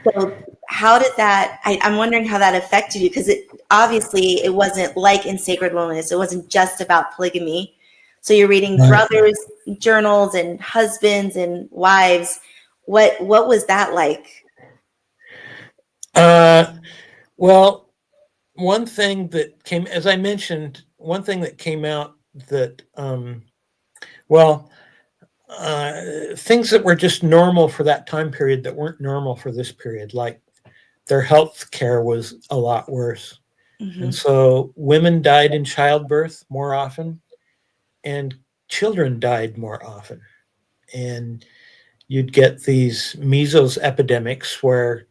So how did that, I'm wondering how that affected you, because obviously it wasn't like in Sacred Loneliness, it wasn't just about polygamy. So you're reading brothers' journals and husbands and wives. What was that like? Well, one thing that came, as I mentioned, one thing that came out that, things that were just normal for that time period that weren't normal for this period, like their health care was a lot worse. Mm-hmm. And so women died in childbirth more often, and children died more often. And you'd get these measles epidemics where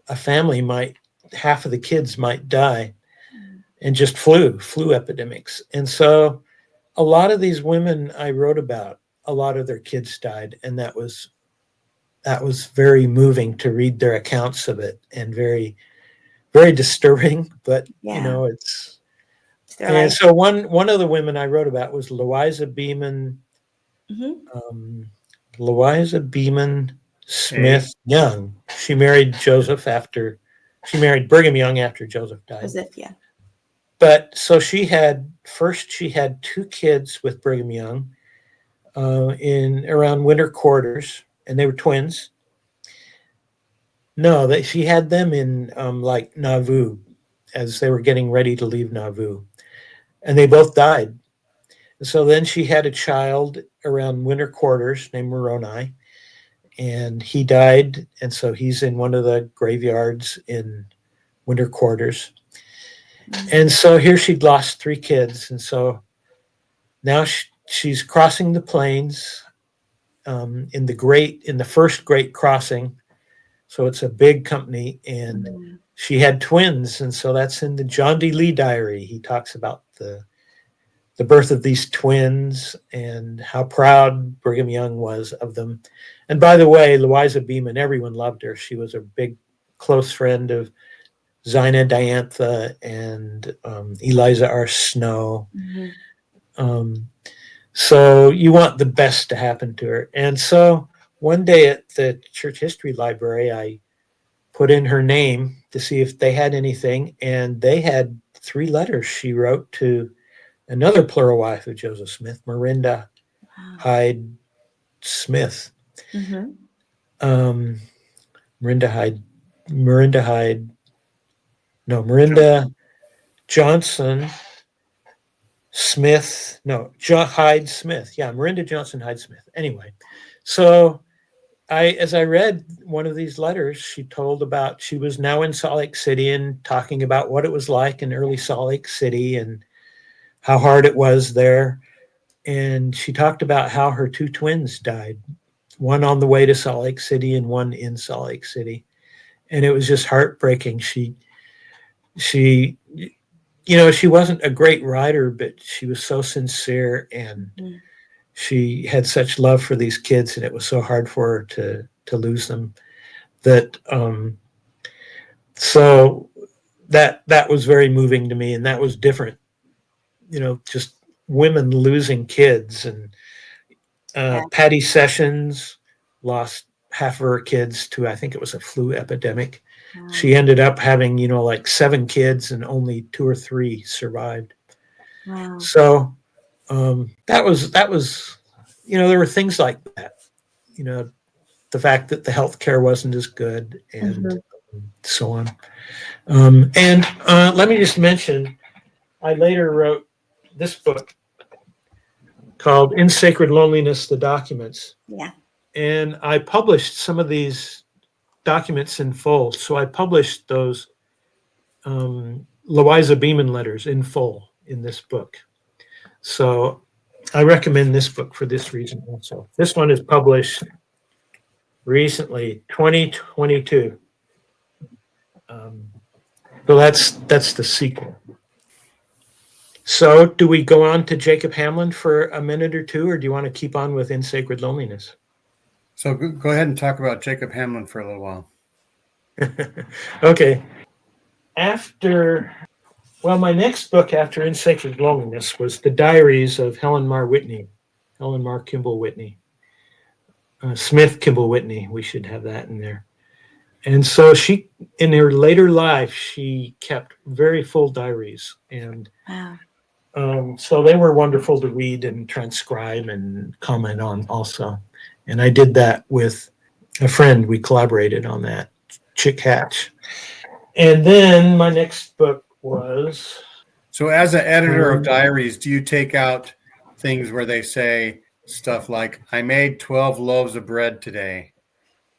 a family half of the kids might die, and just flu epidemics. And so a lot of these women I wrote about, a lot of their kids died, and that was very moving to read their accounts of it, and very, very disturbing. But it's and so one of the women I wrote about was Louisa Beeman. Mm-hmm. Louisa Beeman Smith Young. She married Brigham Young after Joseph died. Joseph, yeah. But so she had 2 kids with Brigham Young in around winter quarters, and they were twins. No, she had them in like Nauvoo as they were getting ready to leave Nauvoo, and they both died. And so then she had a child around winter quarters named Moroni, and he died, and so he's in one of the graveyards in winter quarters. And so here she'd lost 3 kids, and so now she's crossing the plains in the first Great Crossing. So it's a big company, and she had twins, and so that's in the John D. Lee diary. He talks about the birth of these twins and how proud Brigham Young was of them. And by the way, Louisa Beaman, everyone loved her. She was a big, close friend of Zina Diantha and Eliza R. Snow. So you want the best to happen to her. And so one day at the church history library, I put in her name to see if they had anything, and they had 3 letters she wrote to another plural wife of Joseph Smith, Miranda Hyde Smith. Miranda Johnson Smith. No, Hyde Smith. Yeah, Miranda Johnson Hyde Smith. Anyway, so as I read one of these letters, she told about she was now in Salt Lake City and talking about what it was like in early Salt Lake City and how hard it was there. And she talked about how her 2 twins died, one on the way to Salt Lake City and one in Salt Lake City. And it was just heartbreaking. She wasn't a great writer, but she was so sincere, and she had such love for these kids, and it was so hard for her to lose them. So that was very moving to me, and that was different. Just women losing kids, and Patty Sessions lost half of her kids to, I think it was a flu epidemic. She ended up having, like 7 kids, and only 2 or 3 survived. Wow. So that was, there were things like that, the fact that the healthcare wasn't as good, and so on. And let me just mention, I later wrote this book called In Sacred Loneliness, The Documents. Yeah. And I published some of these documents in full. So I published those Louisa Beaman letters in full in this book. So I recommend this book for this reason also. This one is published recently, 2022. So that's the sequel. So do we go on to Jacob Hamlin for a minute or two, or do you want to keep on with In Sacred Loneliness? So go ahead and talk about Jacob Hamlin for a little while. Okay. My next book after In Sacred Loneliness was The Diaries of Helen Mar Kimball Whitney. Smith Kimball Whitney, we should have that in there. And so she, in her later life, she kept very full diaries. And so they were wonderful to read and transcribe and comment on also. And I did that with a friend. We collaborated on that, Chick Hatch. And then my next book was... So as an editor of diaries, do you take out things where they say stuff like, I made 12 loaves of bread today,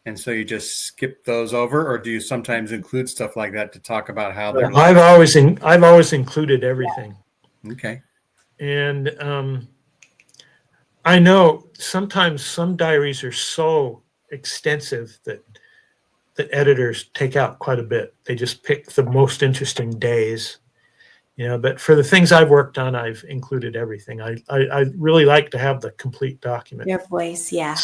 and so you just skip those over, or do you sometimes include stuff like that to talk about how they're... I've always included everything. Okay. And I know sometimes some diaries are so extensive that editors take out quite a bit. They just pick the most interesting days, but for the things I've worked on, I've included everything. I really like to have the complete document. Your voice, yeah.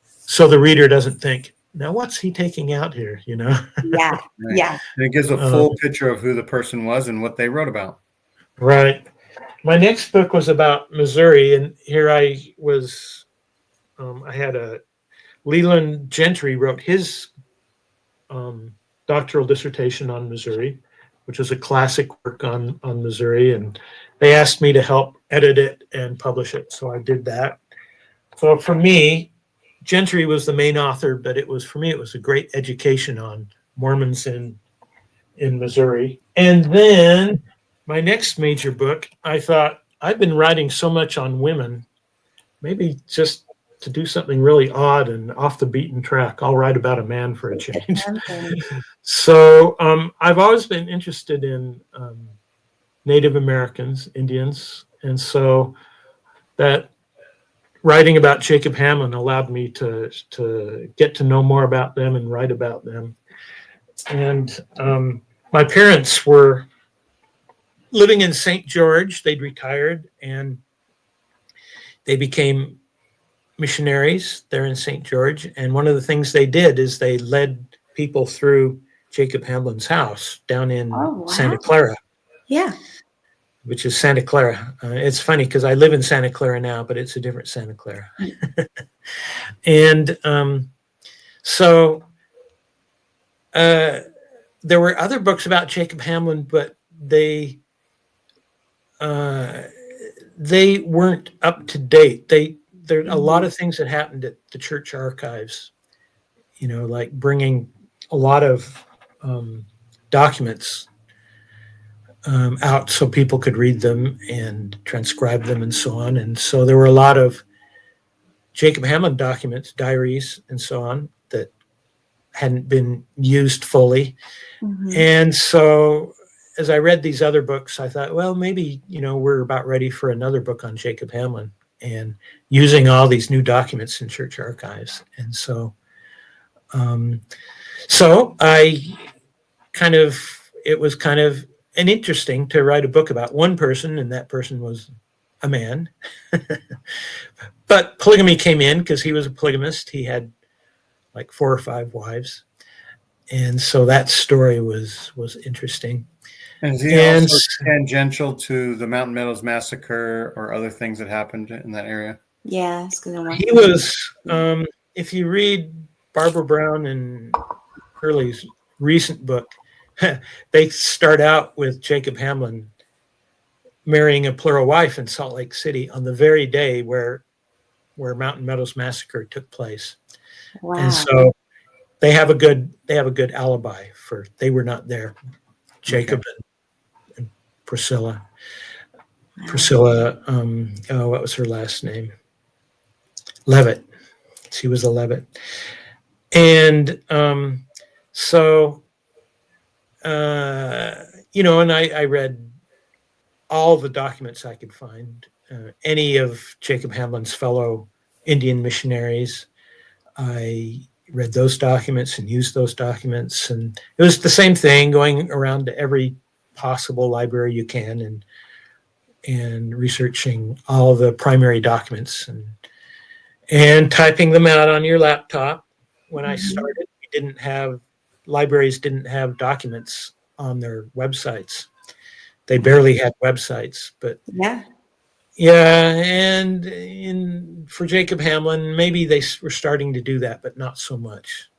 So the reader doesn't think, now what's he taking out here, Yeah, Right. yeah. And it gives a full picture of who the person was and what they wrote about. Right. My next book was about Missouri, and here I was, I had Leland Gentry wrote his doctoral dissertation on Missouri, which is a classic work on Missouri, and they asked me to help edit it and publish it, so I did that. So for me, Gentry was the main author, but it was a great education on Mormons in Missouri. And then my next major book, I thought, I've been writing so much on women, maybe just to do something really odd and off the beaten track, I'll write about a man for a change. So I've always been interested in Native Americans, Indians, and so that writing about Jacob Hamlin allowed me to get to know more about them and write about them. And my parents were living in St. George. They'd retired and they became missionaries there in St. George. And one of the things they did is they led people through Jacob Hamlin's house down in Santa Clara. Yeah. Which is Santa Clara. It's funny because I live in Santa Clara now, but it's a different Santa Clara. And so there were other books about Jacob Hamlin, but they weren't up to date. There are a lot of things that happened at the church archives, you know, like bringing a lot of documents out so people could read them and transcribe them and so on. And so there were a lot of Jacob Hamlin documents, diaries, and so on that hadn't been used fully. And so as I read these other books, I thought, well, maybe, you know, we're about ready for another book on Jacob Hamlin and using all these new documents in church archives. And so, it was kind of an interesting to write a book about one person, and that person was a man. But polygamy came in because he was a polygamist. He had like 4 or 5 wives. And so that story was interesting. And is he also tangential to the Mountain Meadows Massacre or other things that happened in that area? Yeah. He was, if you read Barbara Brown and Hurley's recent book, they start out with Jacob Hamlin marrying a plural wife in Salt Lake City on the very day where Mountain Meadows Massacre took place. Wow. And so they have a good alibi for they were not there. Jacob and Priscilla. Wow. Priscilla, what was her last name? Levitt. She was a Levitt. And you know, and I read all the documents I could find, any of Jacob Hamlin's fellow Indian missionaries. I read those documents and used those documents. And it was the same thing, going around to every possible library you can and researching all the primary documents and typing them out on your laptop. When I started, libraries didn't have documents on their websites. They barely had websites, but and for Jacob Hamlin, maybe they were starting to do that, but not so much.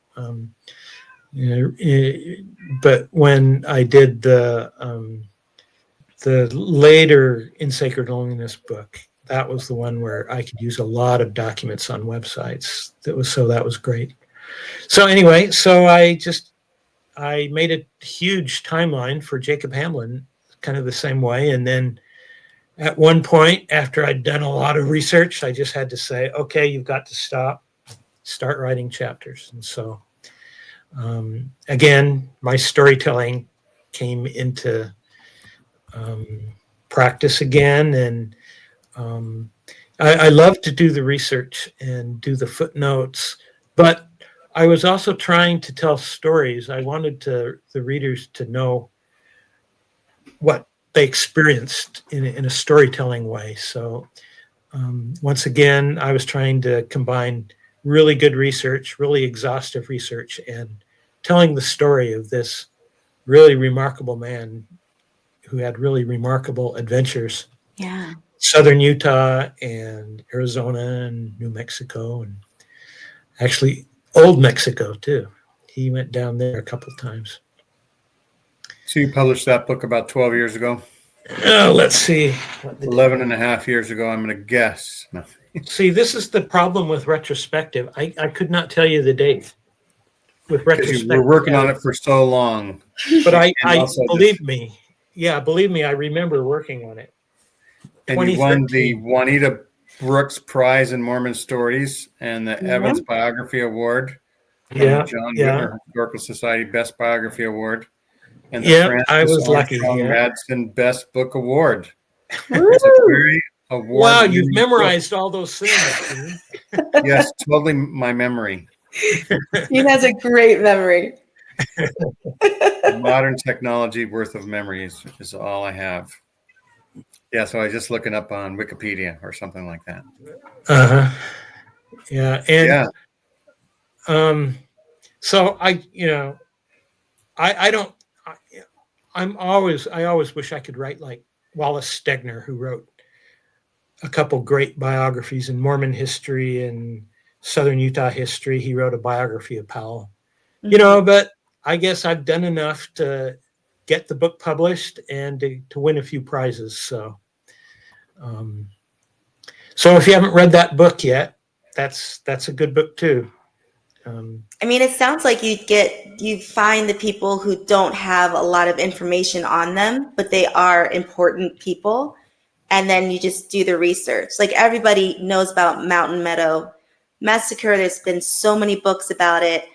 But when I did the later In Sacred Loneliness book, that was the one where I could use a lot of documents on websites. That was great. So anyway, I made a huge timeline for Jacob Hamlin, kind of the same way. And then at one point, after I'd done a lot of research, I just had to say, okay, you've got to start writing chapters. And so, again, my storytelling came into practice again. And I love to do the research and do the footnotes, but I was also trying to tell stories. I wanted the readers to know what they experienced in a storytelling way. So once again, I was trying to combine really good research, really exhaustive research, and telling the story of this really remarkable man who had really remarkable adventures. Yeah. Southern Utah and Arizona and New Mexico, and actually Old Mexico too. He went down there a couple of times. So you published that book about 12 years ago? Let's see. 11 and a half years ago, I'm going to guess. No. See, this is the problem with retrospective. I could not tell you the date. With retrospective, you were working on it for so long. But I believe me. Yeah, believe me, I remember working on it. And you won the Juanita Brooks Prize in Mormon Stories and the Evans Biography Award. From the John Whitmer Historical Society Best Biography Award. And the Francis I was lucky. Madsen Best Book Award. It's a very award. Wow, you've memorized all those things. Yes, totally my memory. He has a great memory. Modern technology worth of memories is all I have. Yeah, so I was just looking up on Wikipedia or something like that. Uh-huh. Yeah. And Yeah. So I don't, I always wish I could write like Wallace Stegner, who wrote a couple great biographies in Mormon history and Southern Utah history. He wrote a biography of Powell, but I guess I've done enough to get the book published and to win a few prizes. So if you haven't read that book yet, that's a good book too. I mean, it sounds like you find the people who don't have a lot of information on them, but they are important people. And then you just do the research. Like everybody knows about Mountain Meadow Massacre. There's been so many books about it,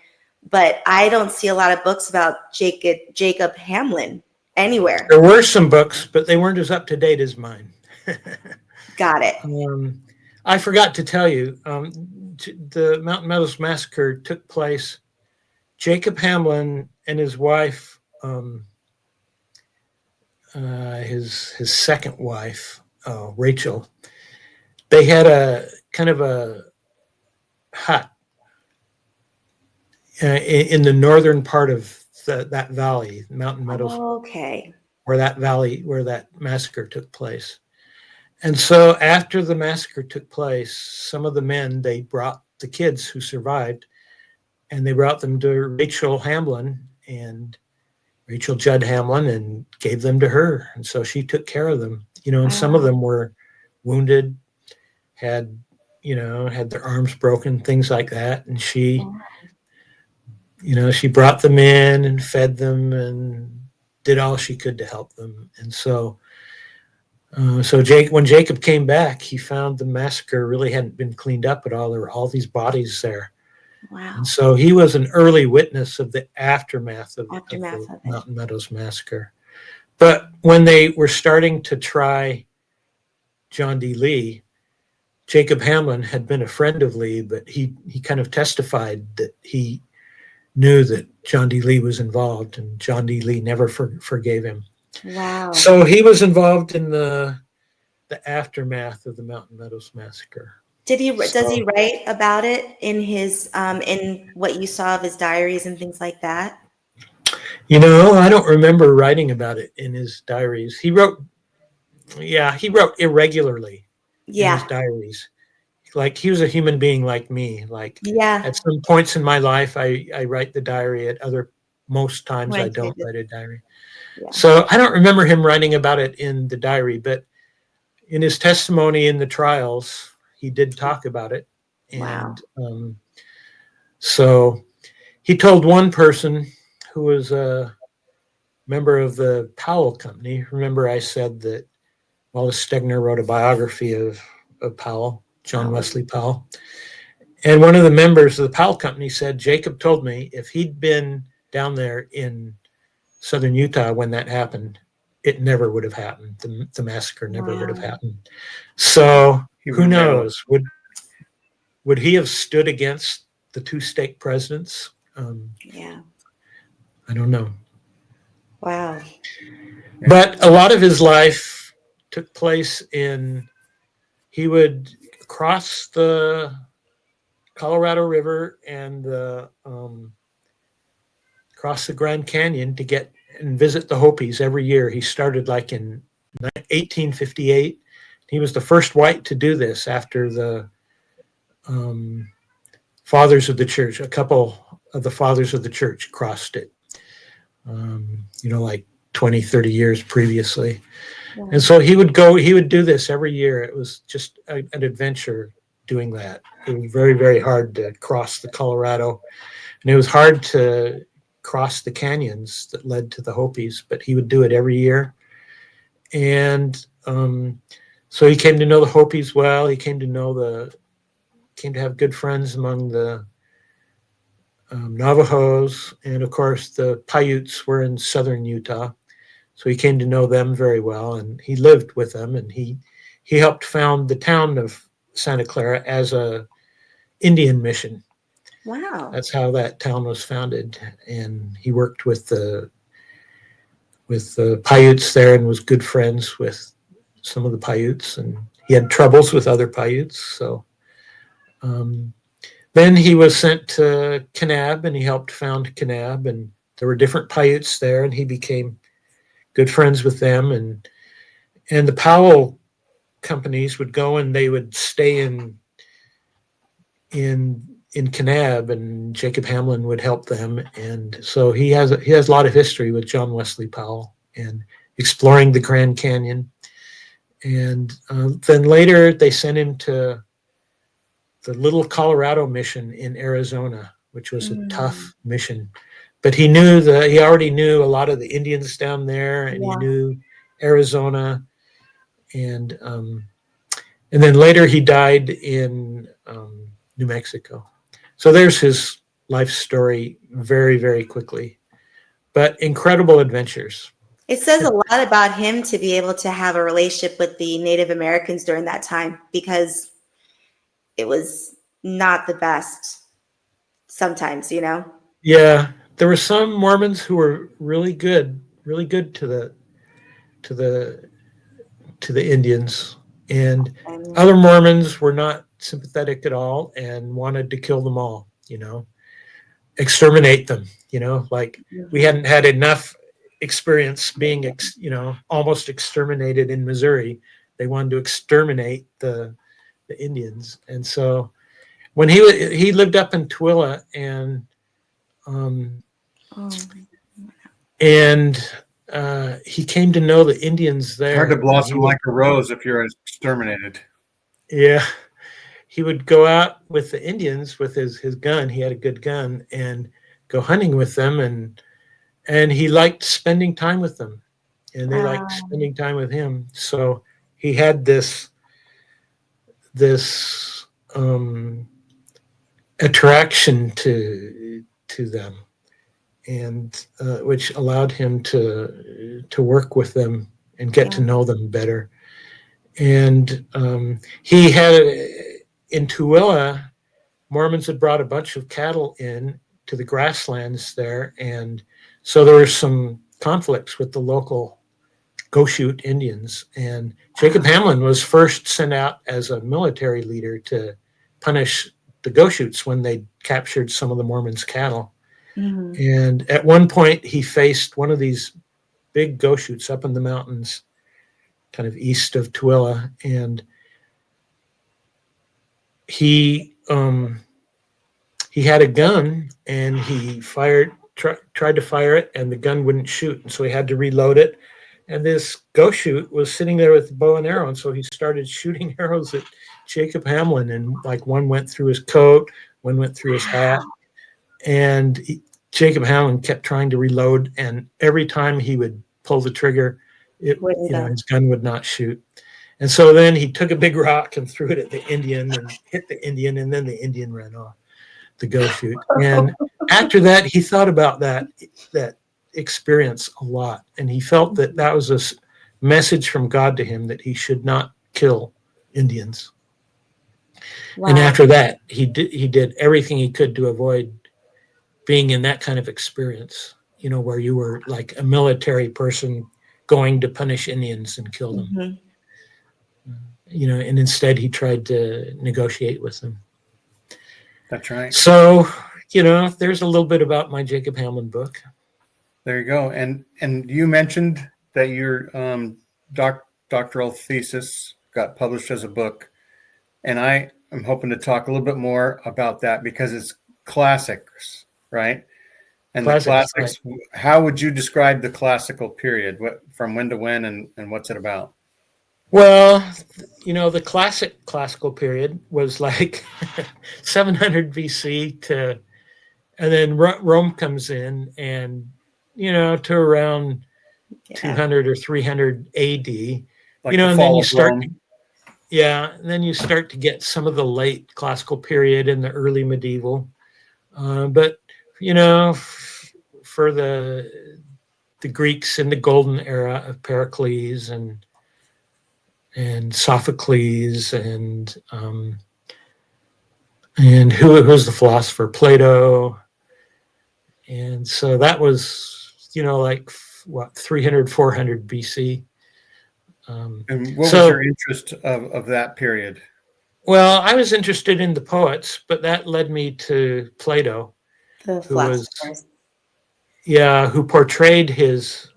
but I don't see a lot of books about Jacob Hamlin anywhere. There were some books, but they weren't as up to date as mine. Got it. I forgot to tell you, the Mountain Meadows Massacre took place. Jacob Hamlin and his wife, his second wife, Rachel, they had a kind of a hut in the northern part of that valley, Mountain Meadows, okay, where that massacre took place. And so after the massacre took place, some of the men, they brought the kids who survived, and they brought them to Rachel Judd Hamlin, and gave them to her. And so she took care of them, and some of them were wounded, had their arms broken, things like that. And she brought them in and fed them and did all she could to help them. And so when Jacob came back, he found the massacre really hadn't been cleaned up at all. There were all these bodies there. Wow. And so he was an early witness of the aftermath of the Mountain Meadows Massacre. But when they were starting to try John D. Lee, Jacob Hamlin had been a friend of Lee, but he kind of testified that he knew that John D. Lee was involved, and John D. Lee never forgave him. Wow. So he was involved in the aftermath of the Mountain Meadows Massacre. Does he write about it in his in what you saw of his diaries and things like that? I don't remember writing about it in his diaries. He wrote irregularly in his diaries. Like he was a human being like me. Like at some points in my life, I write the diary. At most times I don't write a diary. Yeah. So I don't remember him writing about it in the diary, but in his testimony in the trials, he did talk about it. And so he told one person who was a member of the Powell Company. Remember I said that Wallace Stegner wrote a biography of Powell, John Wesley Powell. And one of the members of the Powell Company said, Jacob told me if he'd been down there in Southern Utah when that happened, it never would have happened. The massacre never would have happened. So who knows? Would he have stood against the two stake presidents? I don't know. Wow. But a lot of his life took place he would cross the Colorado River and cross the Grand Canyon to get and visit the Hopis every year. He started like in 1858. He was the first white to do this after the fathers of the church. A couple of the fathers of the church crossed it, like 20, 30 years previously. Yeah. And so he would do this every year. It was just an adventure doing that. It was very, very hard to cross the Colorado, and it was hard to cross the canyons that led to the Hopis, but he would do it every year. And so he came to know the Hopis well. He came to have good friends among the Navajos, and of course the Paiutes were in southern Utah. So he came to know them very well, and he lived with them, and he helped found the town of Santa Clara as a Indian mission. Wow. That's how that town was founded. And he worked with the Paiutes there and was good friends with some of the Paiutes. And he had troubles with other Paiutes. So then he was sent to Kanab, and he helped found Kanab. And there were different Paiutes there, and he became good friends with them. And the Powell companies would go and they would stay in Kanab, and Jacob Hamlin would help them. And so he has a lot of history with John Wesley Powell and exploring the Grand Canyon. And then later they sent him to the Little Colorado mission in Arizona, which was a tough mission. But he already knew a lot of the Indians down there, and he knew Arizona. And then later he died in New Mexico. So there's his life story very, very quickly, but incredible adventures. It says a lot about him to be able to have a relationship with the Native Americans during that time, because it was not the best sometimes, you know? Yeah, there were some Mormons who were really good to the Indians, and other Mormons were not sympathetic at all and wanted to kill them all, exterminate them, like we hadn't had enough experience being, almost exterminated in Missouri. They wanted to exterminate the Indians. And so when he lived up in Tooele, and he came to know the Indians there. It's hard to blossom like a rose if you're exterminated. Yeah. He would go out with the Indians with his gun. He had a good gun, and go hunting with them. And he liked spending time with them, and they liked spending time with him. So he had this attraction to them, and which allowed him to work with them and get to know them better. And he had, in Tooele, Mormons had brought a bunch of cattle in to the grasslands there, and so there were some conflicts with the local Goshute Indians. And Jacob Hamlin was first sent out as a military leader to punish the Goshutes when they captured some of the Mormons' cattle. And at one point, he faced one of these big Goshutes up in the mountains, kind of east of Tooele, and he had a gun, and he tried to fire it, and the gun wouldn't shoot, and so he had to reload it. And this Goshute was sitting there with the bow and arrow, and so he started shooting arrows at Jacob Hamlin, and like one went through his coat, one went through his hat, and Jacob Hamlin kept trying to reload, and every time he would pull the trigger, his gun would not shoot. And so then he took a big rock and threw it at the Indian and hit the Indian, and then the Indian ran off, the Goshute. And after that, he thought about that experience a lot, and he felt that was a message from God to him that he should not kill Indians. Wow. And after that, he did everything he could to avoid being in that kind of experience, where you were like a military person going to punish Indians and kill them. And instead he tried to negotiate with them. That's right. So, there's a little bit about my Jacob Hamlin book. There you go. And you mentioned that your doctoral thesis got published as a book, and I am hoping to talk a little bit more about that because it's classics, right? And the classics, right. How would you describe the classical period? What, from when to when, and what's it about? Well, the classical period was like 700 BC and then Rome comes in, and to around 200 or 300 AD. Like and then you start. And then you start to get some of the late classical period and the early medieval. But for the Greeks in the golden era of Pericles and Sophocles and And who's the philosopher? Plato. And so that was, like what, 300, 400 BC. And what was your interest of that period? Well, I was interested in the poets, but that led me to Plato, The who was, philosophers. who portrayed his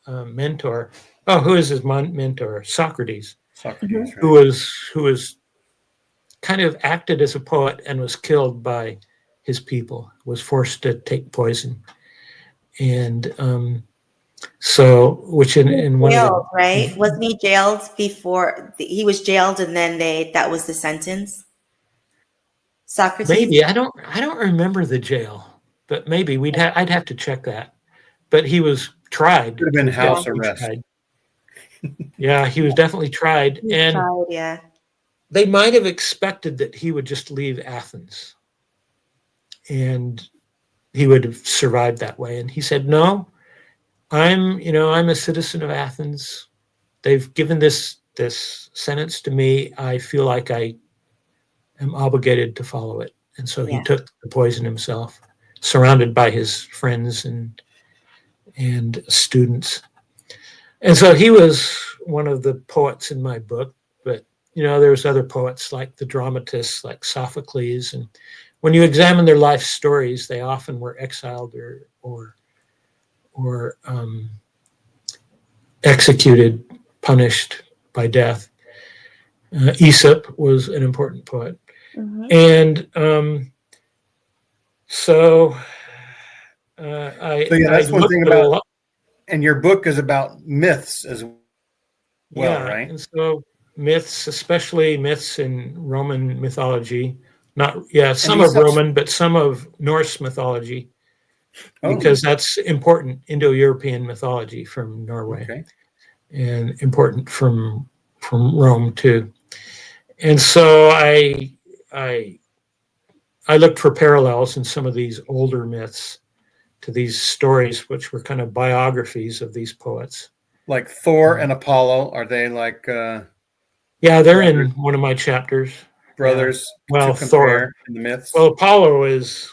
mentor. Oh, who is his mentor? Socrates. Socrates, right? Who was kind of acted as a poet and was killed by his people. Was forced to take poison, and so which in one of the right? Wasn't he jailed before he was jailed, and then that was the sentence? Socrates. maybe I don't remember the jail, but maybe I'd have to check that. But he was tried. Could have been house arrest. Tried. Yeah, he was definitely tried, and yeah. they might have expected that he would just leave Athens, and he would have survived that way. And he said, "No, I'm a citizen of Athens. They've given this sentence to me. I feel like I am obligated to follow it." And so he took the poison himself, surrounded by his friends and students. And so he was one of the poets in my book. But there's other poets like the dramatists, like Sophocles. And when you examine their life stories, they often were exiled or executed, punished by death. Aesop was an important poet. And so that's one thing about, and your book is about myths as well, right? And so myths, especially myths in Roman mythology, some of Roman, but some of Norse mythology, because that's important Indo-European mythology from Norway, and important from Rome too. And so I looked for parallels in some of these older myths to these stories, which were kind of biographies of these poets. Like Thor and Apollo, are they like? Yeah, they're in one of my chapters. Brothers. Yeah. Well, Thor in the myths. Well, Apollo is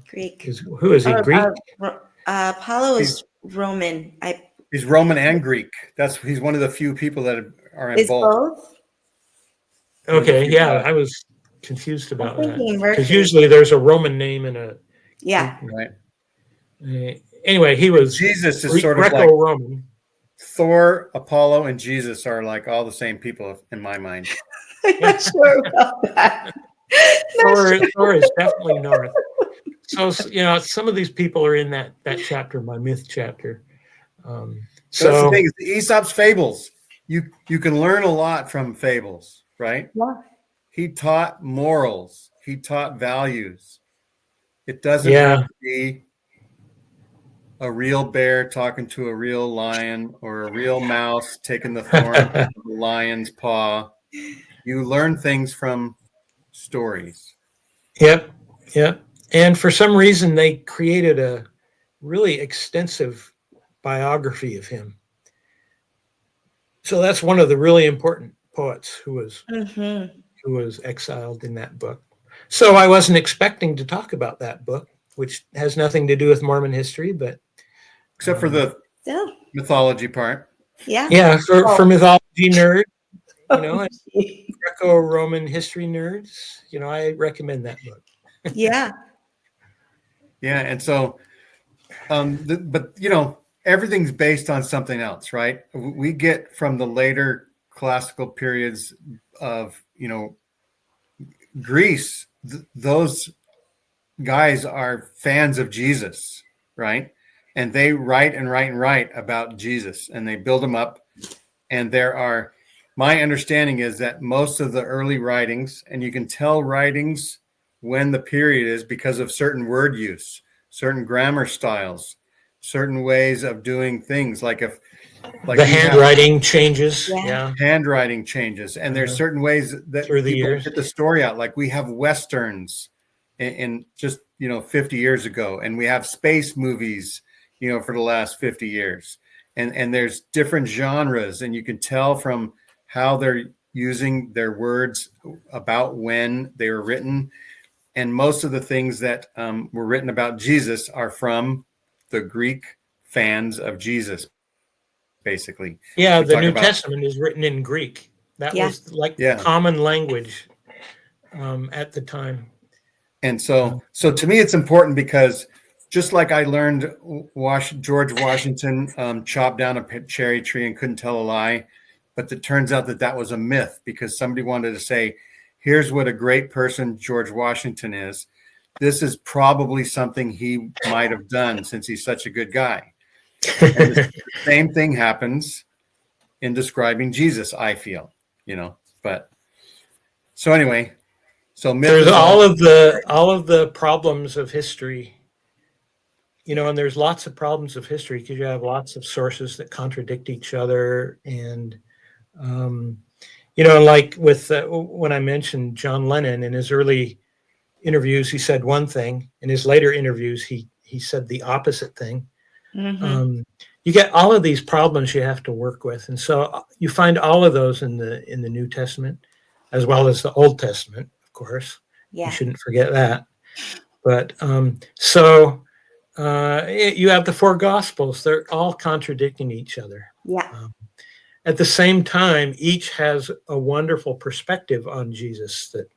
Greek. Who is he? Greek? Apollo is Roman. He's Roman and Greek. He's one of the few people that are in both. Okay, yeah, I was confused about that because usually there's a Roman name and a right. Anyway, he was Jesus is Greek, sort of Greco-Roman. Like Thor, Apollo, and Jesus are like all the same people in my mind. I'm not sure about that. Thor is definitely North. So some of these people are in that chapter, my myth chapter. So that's the thing, is the Aesop's fables. You can learn a lot from fables, right? Yeah. He taught morals. He taught values. It doesn't have to be a real bear talking to a real lion or a real mouse taking the thorn of the lion's paw. You learn things from stories. Yep. And for some reason, they created a really extensive biography of him. So that's one of the really important poets who was exiled in that book. So I wasn't expecting to talk about that book, which has nothing to do with Mormon history, but except for the mythology part. Yeah, for mythology nerds, Greco-Roman history nerds, I recommend that book. Yeah. Yeah, and so, but everything's based on something else, right? We get from the later classical periods of Greece. Those guys are fans of Jesus, right? And they write about Jesus, and they build him up. And my understanding is that most of the early writings, and you can tell writings when the period is because of certain word use, certain grammar styles, certain ways of doing things. Like the handwriting changes. Yeah. Handwriting changes. And there's certain ways that through the people years get the story out. Like we have Westerns in just, 50 years ago, and we have space movies, for the last 50 years. And there's different genres, and you can tell from how they're using their words about when they were written. And most of the things that were written about Jesus are from the Greek fans of Jesus, basically. Yeah, We the talk New about, Testament is written in Greek. That Yeah. was like yeah. common language at the time. And so to me, it's important because just like I learned George Washington chopped down a cherry tree and couldn't tell a lie, but it turns out that was a myth because somebody wanted to say, here's what a great person George Washington is. This is probably something he might have done since he's such a good guy. And the same thing happens in describing Jesus, I feel, but so anyway, so myth there's is all of the problems of history, and there's lots of problems of history because you have lots of sources that contradict each other. And, like with when I mentioned John Lennon in his early interviews, he said one thing. In his later interviews, he said the opposite thing. Mm-hmm. You get all of these problems you have to work with. And so you find all of those in the New Testament, as well as the Old Testament, of course. Yeah. You shouldn't forget that. But you have the four Gospels. They're all contradicting each other. Yeah. At the same time, each has a wonderful perspective on Jesus that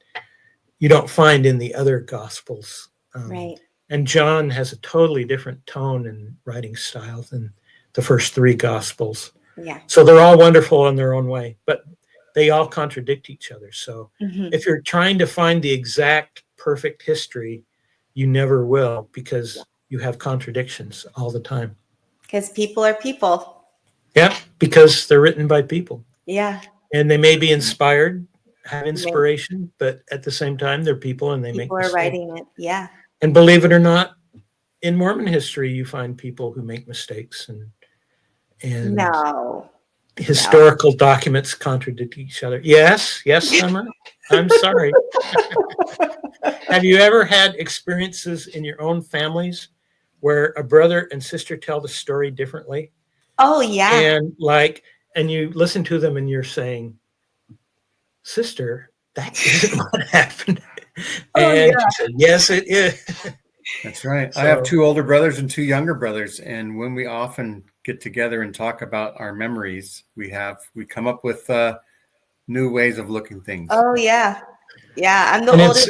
you don't find in the other Gospels. Right. And John has a totally different tone and writing style than the first three Gospels. Yeah. So they're all wonderful in their own way, but they all contradict each other. So if you're trying to find the exact perfect history, you never will, because you have contradictions all the time. Because people are people. Yeah, because they're written by people. Yeah. And they may be inspired, have inspiration, but at the same time, they're people and they make mistakes. People are writing it. Yeah. And believe it or not, in Mormon history, you find people who make mistakes, and historical documents contradict each other. Yes, Summer. I'm sorry. Have you ever had experiences in your own families where a brother and sister tell the story differently? Oh, yeah. And you listen to them and you're saying, sister, that isn't what happened. And she said, yes, it is. That's right. I have two older brothers and two younger brothers. And when we often get together and talk about our memories, we come up with new ways of looking things. Oh, yeah. Yeah. I'm the oldest.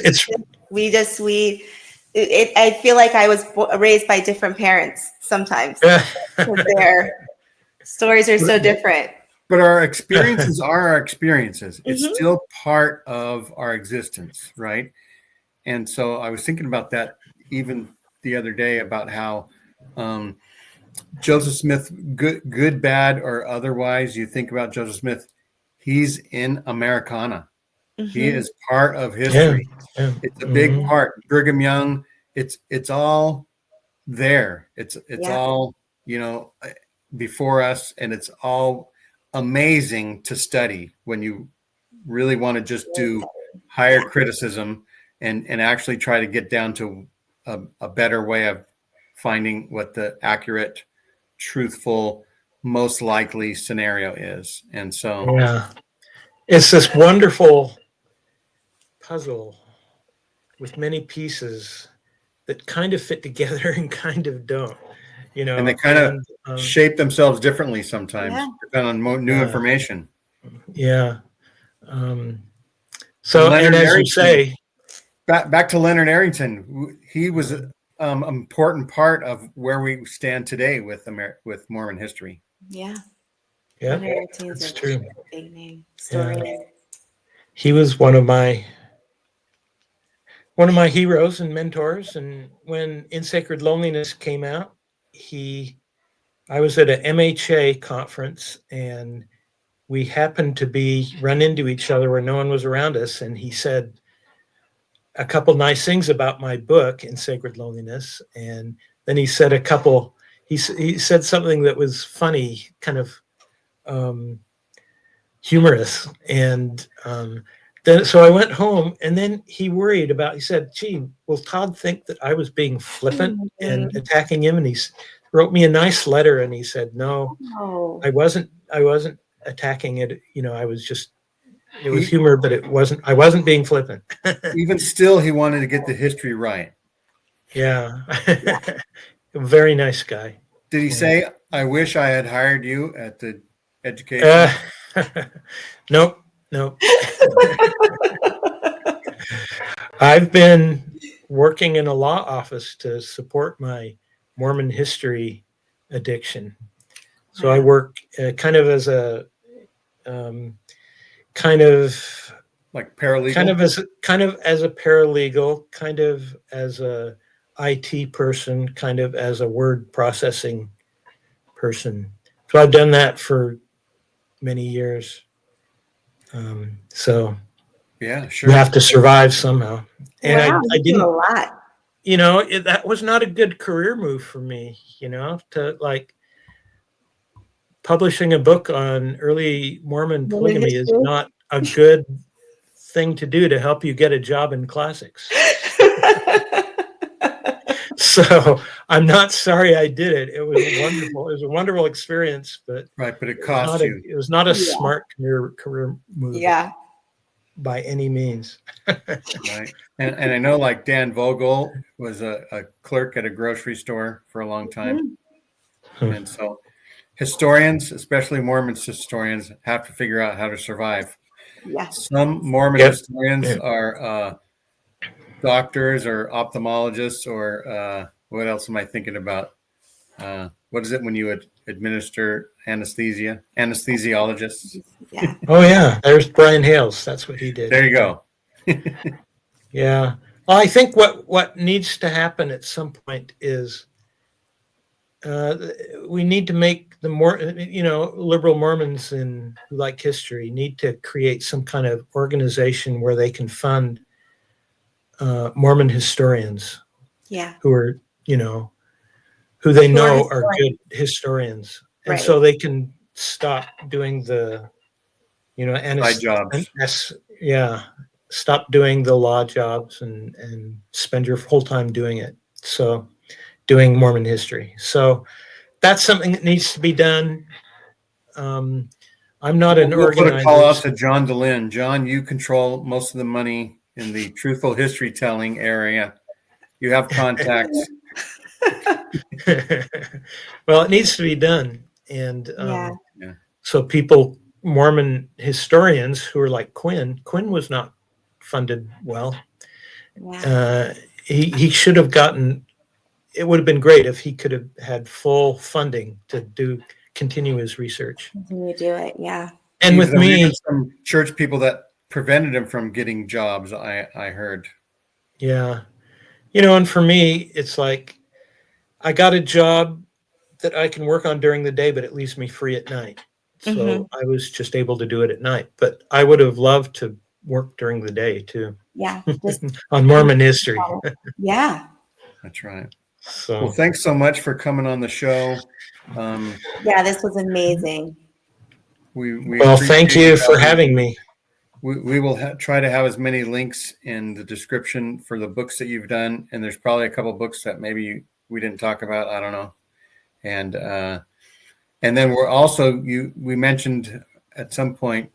I feel like I was raised by different parents sometimes. Their stories are so different. But our experiences are our experiences. It's still part of our existence, right? And so I was thinking about that even the other day about how Joseph Smith, good, bad, or otherwise, you think about Joseph Smith, he's in Americana. He is part of history. Yeah. It's a big part. Brigham Young, it's all there. It's all, before us, and it's all amazing to study when you really want to just do higher criticism and actually try to get down to a better way of finding what the accurate, truthful, most likely scenario is. And so it's this wonderful puzzle with many pieces that kind of fit together and kind of don't, and they kind of shape themselves differently sometimes, depending on new information. Yeah. So, and as you say, back to Leonard Arrington, he was an important part of where we stand today with Mormon history. Yeah. Yeah, that's true. Big name. Story. He was one of my heroes and mentors. And when In Sacred Loneliness came out, I was at an MHA conference, and we happened to run into each other where no one was around us. And he said a couple nice things about my book, In Sacred Loneliness. And then he said he said something that was funny, kind of humorous. And so I went home, and then he said, gee, will Todd think that I was being flippant and attacking him? And he wrote me a nice letter, and he said, no, I wasn't attacking it. I was just It was humor, but I wasn't being flippant. Even still, he wanted to get the history right. Yeah. Very nice guy. Did he Yeah. say, I wish I had hired you at the education? Nope. I've been working in a law office to support my Mormon history addiction. So I work kind of as a Like paralegal? kind of as a paralegal, kind of as a IT person, kind of as a word processing person. So I've done that for many years. So yeah, sure. you have to survive somehow. And Wow, I you do didn't, a lot. that was not a good career move for me, to like publishing a book on early Mormon polygamy is not a good thing to do to help you get a job in classics. So I'm not sorry I did it. It was wonderful. It was a wonderful experience, but right, but it cost you. It was not a smart career move. Yeah. By any means. Right. And I know like Dan Vogel was a clerk at a grocery store for a long time. Mm-hmm. And so historians, especially Mormon historians, have to figure out how to survive. Yeah. Some Mormon historians are doctors or ophthalmologists or what else am I thinking about? What is it when you would administer anesthesia? Anesthesiologists. Yeah. Oh yeah, there's Brian Hales. That's what he did. There you go. Yeah. Well, I think what needs to happen at some point is we need to make the more liberal Mormons who like history need to create some kind of organization where they can fund Mormon historians. Yeah. Who are who they know are good historians, and so they can stop doing the jobs. Stop doing the law jobs and spend your whole time doing it. So doing Mormon history. So that's something that needs to be done. I'm not an organizer. We'll put a call out to John DeLynn. John, you control most of the money in the truthful history telling area. You have contacts. Well, it needs to be done. And so Mormon historians who are like Quinn was not funded well. Yeah. He should have gotten, it would have been great if he could have had full funding to continue his research. Continue to do it, yeah. And with me, some church people that prevented him from getting jobs, I heard. Yeah. And for me, it's like, I got a job that I can work on during the day, but it leaves me free at night. So I was just able to do it at night, but I would have loved to work during the day too. Yeah. On Mormon history. Yeah. That's right. So, well, thanks so much for coming on the show. Yeah, this was amazing. Well, thank you for having me. We will try to have as many links in the description for the books that you've done. And there's probably a couple books that maybe we didn't talk about. I don't know. And then we're also, we mentioned at some point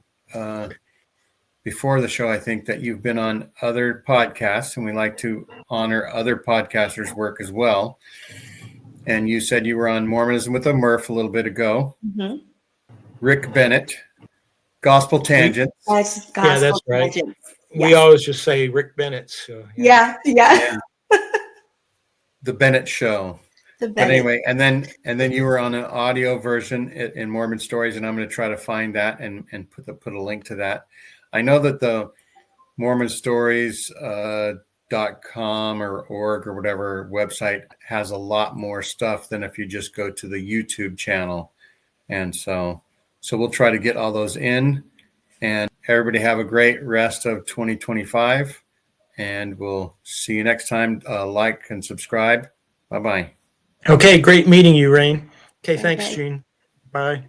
before the show, I think, that you've been on other podcasts, and we like to honor other podcasters' work as well. And you said you were on Mormonism with a Murph a little bit ago. Mm-hmm. Rick Bennett, Gospel Tangents. That's right. Tangents. We always just say Rick Bennett. So, yeah. The Bennett Show. But anyway, and then you were on an audio version in Mormon Stories, and I'm going to try to find that and put a link to that. I know that the Mormon Stories .com or org or whatever website has a lot more stuff than if you just go to the YouTube channel. And so we'll try to get all those in, and everybody have a great rest of 2025, and we'll see you next time. Like and subscribe. Bye-bye. Okay, great meeting you, Rain. Okay, thanks, Gene. Bye.